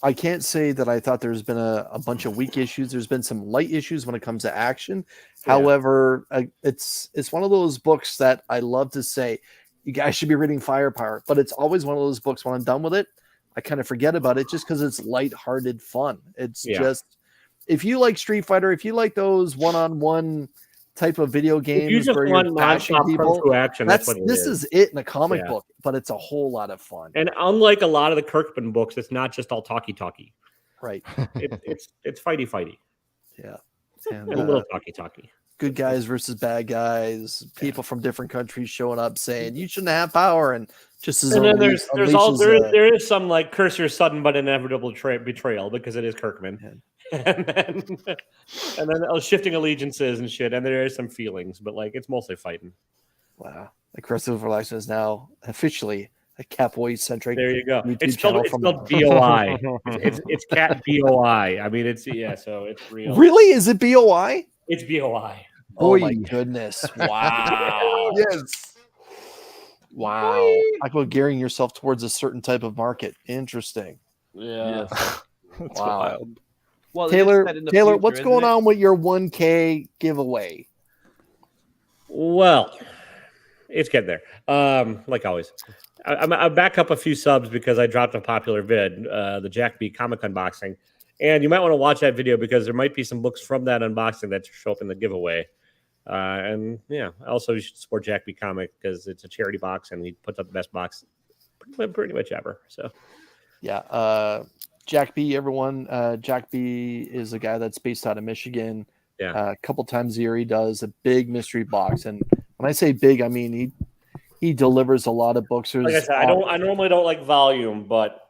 A: I can't say that I thought there's been a bunch of weak issues. There's been some light issues when it comes to action.
D: Yeah.
A: However, it's one of those books that I love to say, you guys should be reading Firepower, but it's always one of those books when I'm done with it, I kind of forget about it just because it's lighthearted fun. It's just, if you like Street Fighter, if you like those one-on-one type of video
D: If you
A: games
D: just
A: where
D: want
A: you're bashing
D: nonstop
A: people,
D: kung fu action, that's what it
A: this is it in a comic
D: Yeah.
A: book, but it's a whole lot of fun.
D: And unlike a lot of the Kirkman books, it's not just all talky.
A: Right.
D: It's fighty,
A: Yeah. And,
D: and a little talky.
A: good guys versus bad guys, people from different countries showing up saying you shouldn't have power, and just as
D: And then
A: unleash-
D: there's
A: unleashes,
D: there is some like curse your sudden but inevitable betrayal because it is Kirkman, and then shifting allegiances and shit, and there is some feelings, but like it's mostly fighting.
A: wow, the Crystal Relaxation is now officially a Catboy centric.
D: There you go.
A: YouTube
D: It's
A: channel
D: spelled, it's
A: from-
D: spelled BOI. It's cat BOI. I mean, it's so it's real.
A: Really? Is it BOI?
D: It's BOI.
A: Oh my
F: Boy.
A: goodness! Wow!
F: Yes.
A: Wow! Talk about gearing yourself towards a certain type of market. Interesting.
D: Yeah.
E: That's
A: Wow.
E: wild.
B: Well, it is
A: Taylor,
B: set in the
A: Taylor,
B: future,
A: what's
B: isn't
A: going
B: it?
A: on with your 1K giveaway?
D: Well, it's getting there. Like always. I back up a few subs because I dropped a popular vid, the Jack B comic unboxing. And you might want to watch that video because there might be some books from that unboxing that show up in the giveaway. And yeah, also you should support Jack B Comic because it's a charity box and he puts up the best box pretty much ever. So
A: Yeah, Jack B, everyone. Jack B is a guy that's based out of Michigan.
D: Yeah.
A: A couple times a year he does a big mystery box, and when I say big, I mean he delivers a lot of books.
D: like I said, I normally don't like volume, but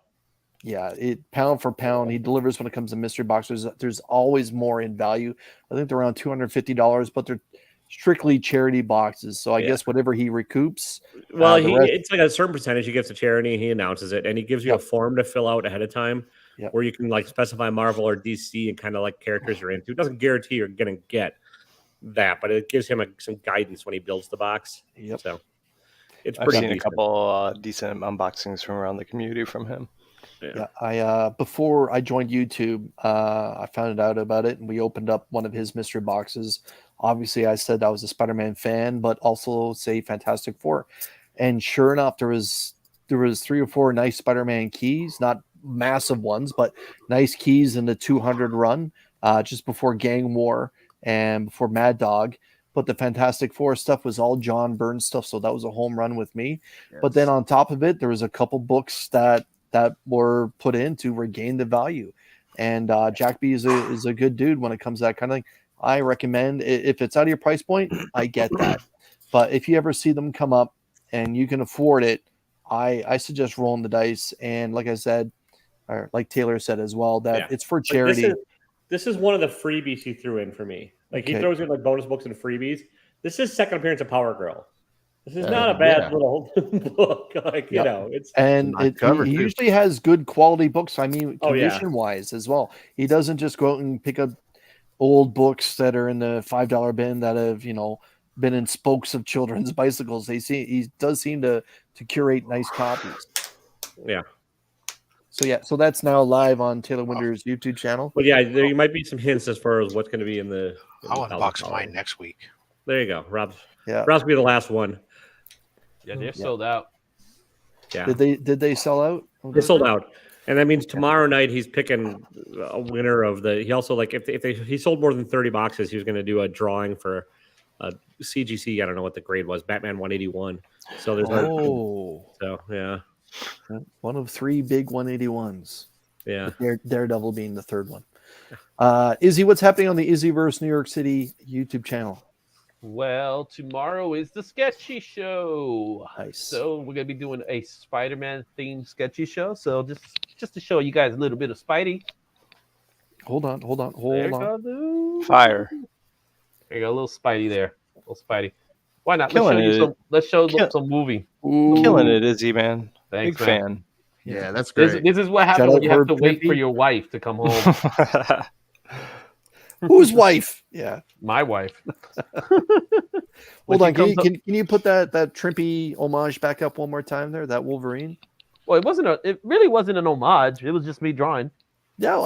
A: Yeah, pound for pound, he delivers when it comes to mystery boxes. There's always more in value. I think they're around $250, but they're strictly charity boxes. So I
D: Yeah.
A: guess whatever he recoups,
D: well,
A: the rest-
D: it's like a certain percentage he gives to charity. He announces it, and he gives you
A: Yep.
D: a form to fill out ahead of time,
A: Yep.
D: where you can like specify Marvel or DC and kind of like characters you're into. It doesn't guarantee you're going to get that, but it gives him some guidance when he builds the box.
A: Yep.
D: So it's
E: I've
D: pretty
E: seen a
D: decent.
E: couple decent unboxings from around the community from him.
A: Yeah, I before I joined YouTube, I found out about it, and we opened up one of his mystery boxes. Obviously, I said I was a Spider-Man fan, but also say Fantastic Four, and sure enough, there was 3 or 4 nice Spider-Man keys, not massive ones, but nice keys in the 200 run, just before Gang War and before Mad Dog. But the Fantastic Four stuff was all John Byrne stuff, so that was a home run with me. But then on top of it, there was a couple books that were put in to regain the value. And Jack B is a good dude when it comes to that kind of thing. I recommend if it's out of your price point, I get that. But if you ever see them come up and you can afford it, I suggest rolling the dice. And like I said, or like Taylor said as well, that
D: Yeah.
A: it's for
D: Like,
A: charity.
D: this is one of the freebies he threw in for me. Like he
A: Okay.
D: throws in like bonus books and freebies. This is second appearance of Power Girl. This is
F: Yeah,
D: not a bad
F: yeah.
D: little book. Like
A: Yep.
D: you know, it's
A: And
F: Nice
A: he
F: cover, too.
A: usually has good quality books. I mean,
D: Oh, yeah.
A: condition wise as well. He doesn't just go out and pick up old books that are in the $5 bin that have, been in spokes of children's bicycles. He does seem to curate nice copies.
D: yeah.
A: So that's now live on Taylor Winter's YouTube channel.
D: But yeah, there might be some hints as far as what's going to be in the.
C: I'll unbox mine next week.
D: There you go, Rob's.
A: Yeah.
D: Rob's will be the last one.
B: Yeah, they're sold out.
D: Yeah,
A: Did they sell out?
D: they sold out, and that means tomorrow night he's picking a winner of the. He also like if he sold more than 30 boxes, he was going to do a drawing for CGC. I don't know what the grade was. Batman 181. So there's so yeah.
A: One of 3 big 181s.
D: Yeah.
A: Daredevil being the third one. Izzy, what's happening on the Izzyverse New York City YouTube channel?
B: Well, tomorrow is the sketchy show.
A: Nice.
B: So we're gonna be doing a Spider-Man themed sketchy show. So just to show you guys a little bit of Spidey.
A: Hold on.
B: There you go, dude.
E: Fire.
B: There you go, a little Spidey there. Little Spidey. Why not?
E: Killing it.
B: Let's show
E: Kill-
B: some movie.
E: Killing it, Izzy, man.
B: Thanks,
E: Big
B: man.
F: Yeah, that's
B: This,
F: great.
B: this is what
A: Shout
B: happens
A: out
B: when you have
A: Herb
B: to wait
A: Trippy.
B: for your wife to come home.
E: fan.
A: Whose wife? Yeah.
B: My wife.
A: Hold
B: When
A: on.
B: she comes up-
A: Can you put that Trimpy homage back up one more time there? That Wolverine?
B: Well, it really wasn't an homage. It was just me drawing.
A: Yeah,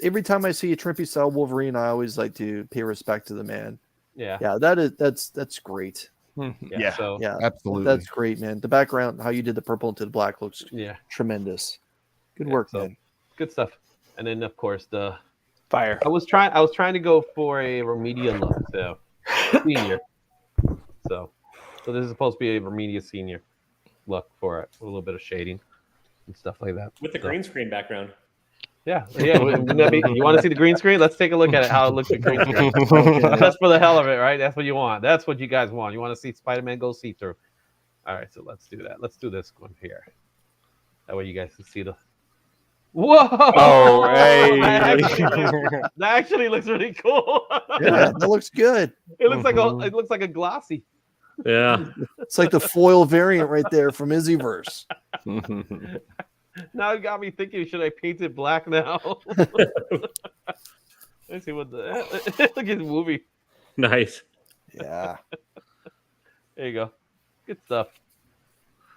A: every time I see a Trimpy style Wolverine, I always like to pay respect to the man.
B: Yeah.
A: Yeah, that's great.
F: Yeah.
B: So
A: Yeah,
F: Absolutely.
A: that's great, man. The background, how you did the purple into the black looks
B: yeah,
A: tremendous. Good
B: Yeah,
A: work,
B: so-
A: man.
B: good stuff. And then of course
E: Fire.
B: I was trying to go for a Remedia look, so senior. So this is supposed to be a Remedia senior look for it, with a little bit of shading and stuff like that.
D: With the
B: So,
D: green screen background.
B: yeah. Wouldn't that be, you want to see the green screen? Let's take a look at it, how it looks in green screen. Just for the hell of it, right? That's what you want. That's what you guys want. You want to see Spider-Man go see-through. All right, so let's do that. Let's do this one here. That way you guys can see the. Whoa!
E: Oh, hey.
B: that actually looks really cool.
A: Yeah, that looks good.
B: It looks like a glossy.
D: Yeah.
A: It's like the foil variant right there from Izzyverse.
B: Now it got me thinking, should I paint it black now? Let's see what the look at this movie.
D: Nice.
A: Yeah.
B: There you go. Good stuff.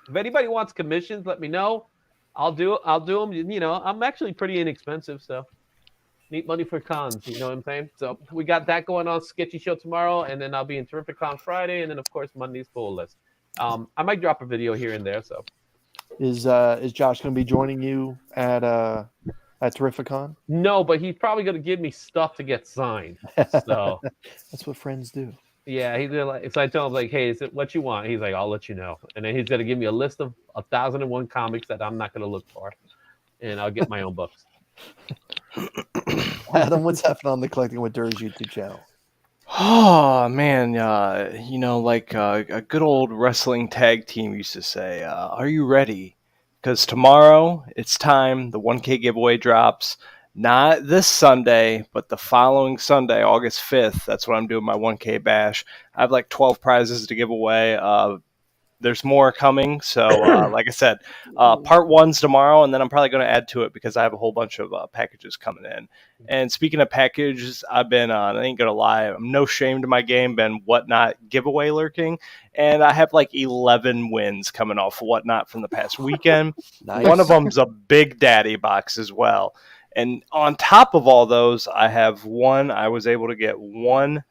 B: If anybody wants commissions, let me know. I'll do them. You know, I'm actually pretty inexpensive, so need money for cons. You know what I'm saying? So we got that going on. Sketchy show tomorrow, and then I'll be in Terrific Con Friday, and then of course Monday's full list. I might drop a video here and there. So
A: Is Josh going to be joining you at Terrificon?
B: no, but he's probably gonna give me stuff to get signed. So
A: That's what friends do.
B: yeah, he's gonna like. So I tell him like, hey, is it what you want? He's like, I'll let you know, and then he's gonna give me a list of 1,001 comics that I'm not gonna look for, and I'll get my own books.
A: Adam, what's happening on the Collecting with Dur's YouTube channel?
E: Oh man, you know, like a good old wrestling tag team used to say, "Are you ready?" Because tomorrow it's time. The 1K giveaway drops. Not this Sunday, but the following Sunday, August 5th. That's when I'm doing my 1K bash. I have like 12 prizes to give away. There's more coming. So, like I said, part one's tomorrow, and then I'm probably going to add to it because I have a whole bunch of packages coming in. And speaking of packages, I've been, I ain't going to lie, I'm no shame to my game, been Whatnot giveaway lurking. And I have like 11 wins coming off Whatnot from the past weekend.
A: Nice.
E: One of them's a Big Daddy box as well. And on top of all those, I was able to get one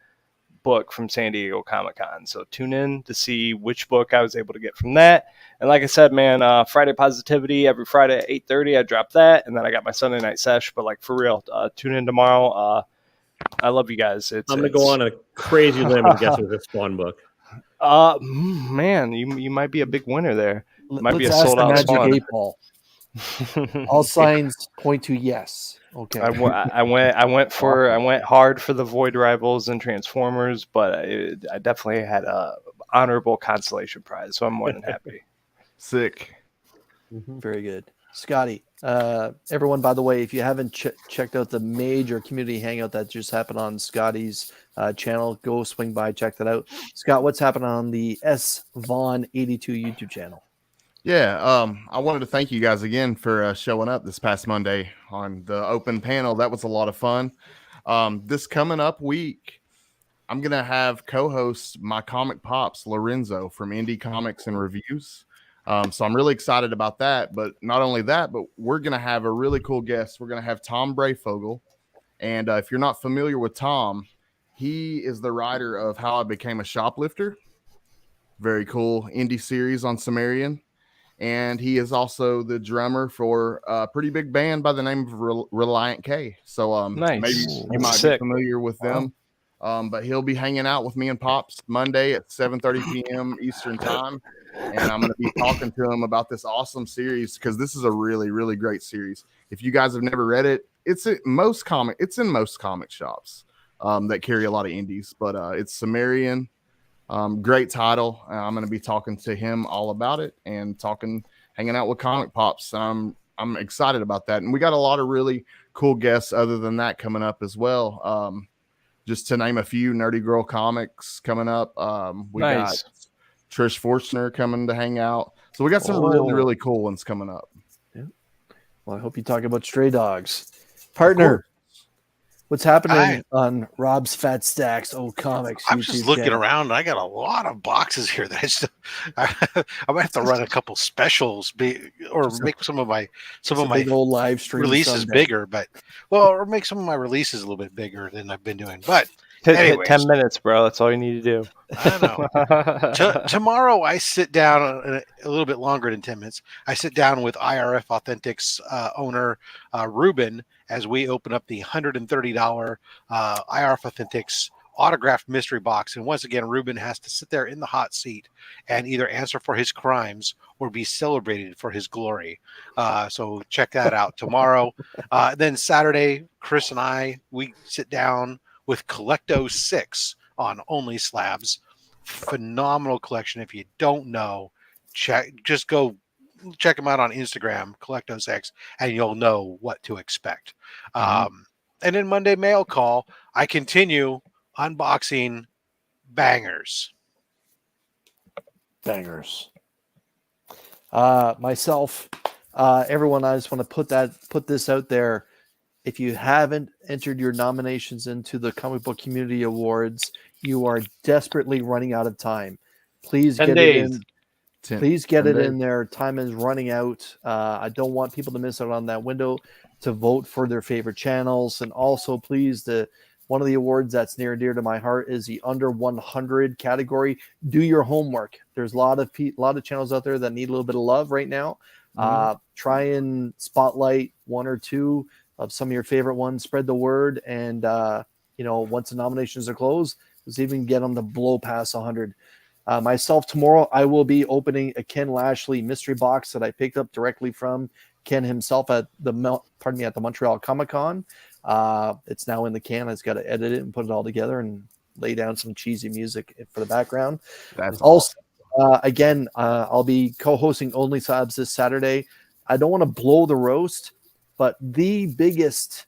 E: book from San Diego Comic-Con. So tune in to see which book I was able to get from that. And like I said, man, Friday Positivity, every Friday at 8:30, I drop that. And then I got my Sunday night sesh. But like for real, tune in tomorrow. I love you guys.
D: I'm going to go on a crazy limb and guess it's a Spawn book.
E: Man, you might be a big winner there. Might be a
A: Let's ask
E: sold
A: the
E: out
A: Magic
E: Spawn.
A: 8-Ball. All signs point to yes. Okay.
E: I went hard for the Void Rivals and Transformers, but I definitely had a honorable consolation prize, so I'm more than happy.
F: Sick.
A: Very good. Scotty, everyone, by the way, if you haven't checked out the major community hangout that just happened on Scotty's channel, go swing by, check that out. Scott, what's happening on the S Vaughn 82 YouTube channel?
F: Yeah, I wanted to thank you guys again for showing up this past Monday on the open panel. That was a lot of fun. This coming up week, I'm going to have co-host my comic pops, Lorenzo from Indie Comics and Reviews. So I'm really excited about that. But not only that, but we're going to have a really cool guest. We're going to have Tom Brayfogle. And if you're not familiar with Tom, he is the writer of How I Became a Shoplifter. Very cool indie series on Sumerian. And he is also the drummer for a pretty big band by the name of Reliant K. So
E: Nice.
F: maybe you might be familiar with them. But he'll be hanging out with me and Pops Monday at 7:30 p.m. Eastern time. And I'm going to be talking to him about this awesome series because this is a really, really great series. If you guys have never read it, it's in most comic shops that carry a lot of indies. But it's Sumerian. Great title. I'm going to be talking to him all about it and hanging out with Comic Pops. I'm excited about that. And we got a lot of really cool guests other than that coming up as well. Just to name a few, Nerdy Girl Comics coming up. We got Trish Forstner coming to hang out. So we got some really, really cool ones coming up.
A: Yeah. Well, I hope you talk about Stray Dogs. Partner, what's happening on Rob's Fat Stacks Comics?
C: I'm just looking around. And I got a lot of boxes here that I might have to run a couple specials, or make some of my
A: old live stream
C: releases bigger. Or make some of my releases a little bit bigger than I've been doing. But
E: hit 10 minutes, bro. That's all you need to do.
C: I know. Tomorrow I sit down a little bit longer than 10 minutes. I sit down with IRF Authentics owner Ruben as we open up the $130 IRF Authentics autographed mystery box. And once again, Ruben has to sit there in the hot seat and either answer for his crimes or be celebrated for his glory. So check that out tomorrow. Then Saturday, Chris and we sit down with Collecto 6 on Only Slabs. Phenomenal collection. If you don't know, just go check them out on Instagram, Collecto 6, and you'll know what to expect. And then Monday Mail Call, I continue unboxing bangers.
A: Bangers. Myself, everyone, I just want to put this out there. If you haven't entered your nominations into the Comic Book Community Awards, you are desperately running out of time. Please
B: 10
A: get
B: days.
A: it in. Please get
F: 10
A: it
F: days.
A: in there. Time is running out. I don't want people to miss out on that window to vote for their favorite channels. And also, please, one of the awards that's near and dear to my heart is the under 100 category. Do your homework. There's a lot of channels out there that need a little bit of love right now. Try and spotlight one or two of some of your favorite ones. Spread the word, and once the nominations are closed, let's even get them to blow past 100. Myself, tomorrow I will be opening a Ken Lashley mystery box that I picked up directly from Ken himself at the Montreal Comic-Con. It's now in the can. I just got to edit it and put it all together and lay down some cheesy music for the background.
F: That's
A: Also, again, I'll be co-hosting Only Sabs this Saturday. I don't want to blow the roast, but the biggest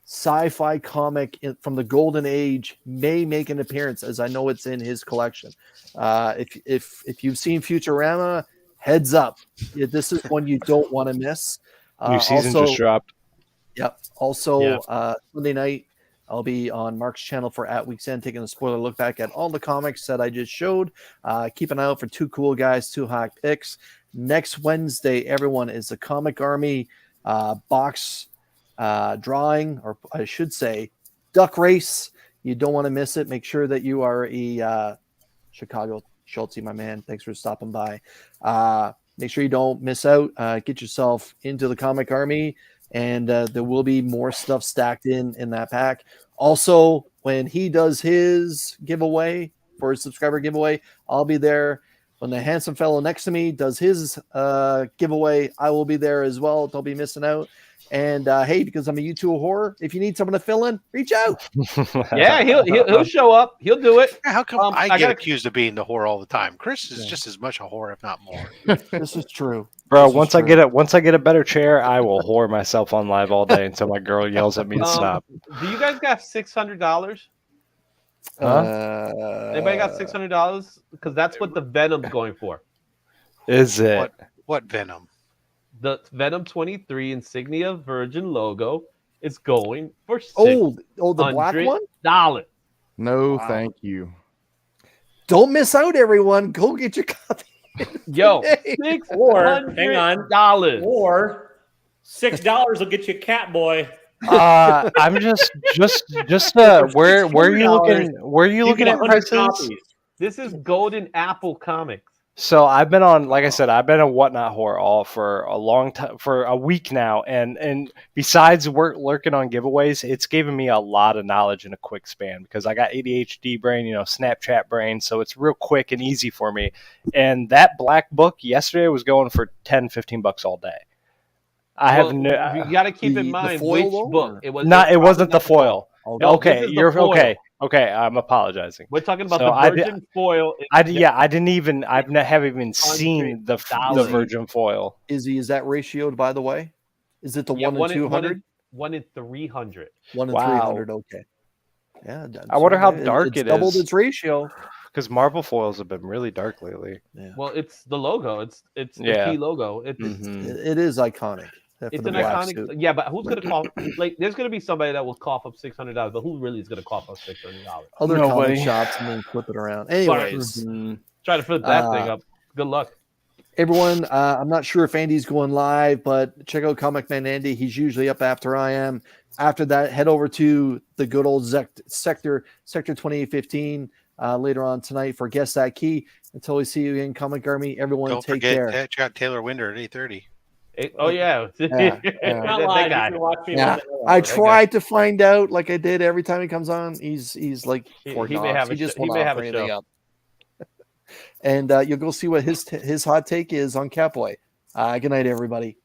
A: sci-fi comic from the golden age may make an appearance, as I know it's in his collection. If you've seen Futurama, heads up. This is one you don't want to miss.
E: New season just dropped.
A: Yep. Also, Sunday night, I'll be on Mark's channel for At Week's End, taking a spoiler look back at all the comics that I just showed. Keep an eye out for two cool guys, two hot picks. Next Wednesday, everyone, is the Comic Army box drawing, or I should say, duck race. You don't want to miss it. Make sure that you are a Chicago Schultze, my man. Thanks for stopping by. Make sure you don't miss out. Get yourself into the Comic Army, and there will be more stuff stacked in that pack. Also, when he does his giveaway for his subscriber giveaway, I'll be there. When the handsome fellow next to me does his giveaway, I will be there as well. Don't be missing out. And hey, because I'm a YouTube horror, if you need someone to fill in, reach out.
B: Yeah, he'll show up. He'll do it.
C: How come I get
B: gotta-
C: accused of being the whore all the time? Chris is just as much a whore, if not more.
A: This is true,
E: Bro. Once I get a better chair, I will whore myself on live all day until my girl yells at me to stop.
B: Do you guys got $600? Anybody got $600? Because that's what the Venom's going for.
E: Is it?
C: What Venom?
B: The Venom 23 insignia Virgin logo is going for
A: the black one?
B: $600.
F: No, thank you.
A: Don't miss out, everyone. Go get your copy.
B: Yo,
D: Or hang on,
B: $600.
D: or $6 will get you a cat boy.
E: I'm just where are you looking? Where are you looking at
D: 100
E: prices?
D: copies.
B: This is Golden Apple Comics.
E: So I've been on, like I said, I've been a Whatnot whore all for a long time, for a week now, and besides lurking on giveaways, it's given me a lot of knowledge in a quick span because I got ADHD brain, Snapchat brain, so it's real quick and easy for me. And that black book yesterday was going for $10-15 all day.
B: You got to keep in mind which book it was.
E: It wasn't the foil.
B: No,
E: Okay,
B: this is the
E: you're
B: foil.
E: okay. Okay, I'm apologizing.
B: We're talking about
E: So
B: the Virgin foil.
E: I haven't even seen the Virgin foil.
A: Is that ratioed, by the way? Is it the 1 in 200?
B: 1 in 300.
A: 1 in
E: Wow.
A: 300. Okay. Yeah.
E: I wonder how dark it is.
A: Doubled its ratio.
E: Because Marvel foils have been really dark lately.
A: Yeah.
B: Well, it's the logo. It's the key logo. It
A: is iconic.
B: It's an iconic. Suit. Yeah, but who's gonna cough? There's gonna be somebody that will cough up $600, but who really is gonna cough up $600?
A: Other
E: Nobody.
A: comic shops and then flip it around. Anyways,
B: try to flip that thing up. Good luck,
A: everyone. I'm not sure if Andy's going live, but check out Comic Man Andy. He's usually up after I am. After that, head over to the good old sector 2815 later on tonight for Guess That Key. Until we see you in Comic Army, everyone
C: Don't
A: take
C: forget,
A: care.
C: check out Taylor Winder at 8:30.
B: Oh yeah,
A: Yeah.
D: Not
B: that
D: live.
B: guy.
D: You can watch me
A: Yeah.
D: on the-
A: I tried to find out, like I did every time he comes on. He's like
B: He
A: Fort
B: may
A: Knox.
B: have a
A: He just
B: sh- he
A: won't
B: may have
A: offer
B: a
A: anything
B: show.
A: up. And you'll go see what his hot take is on Catboy. Good night, everybody.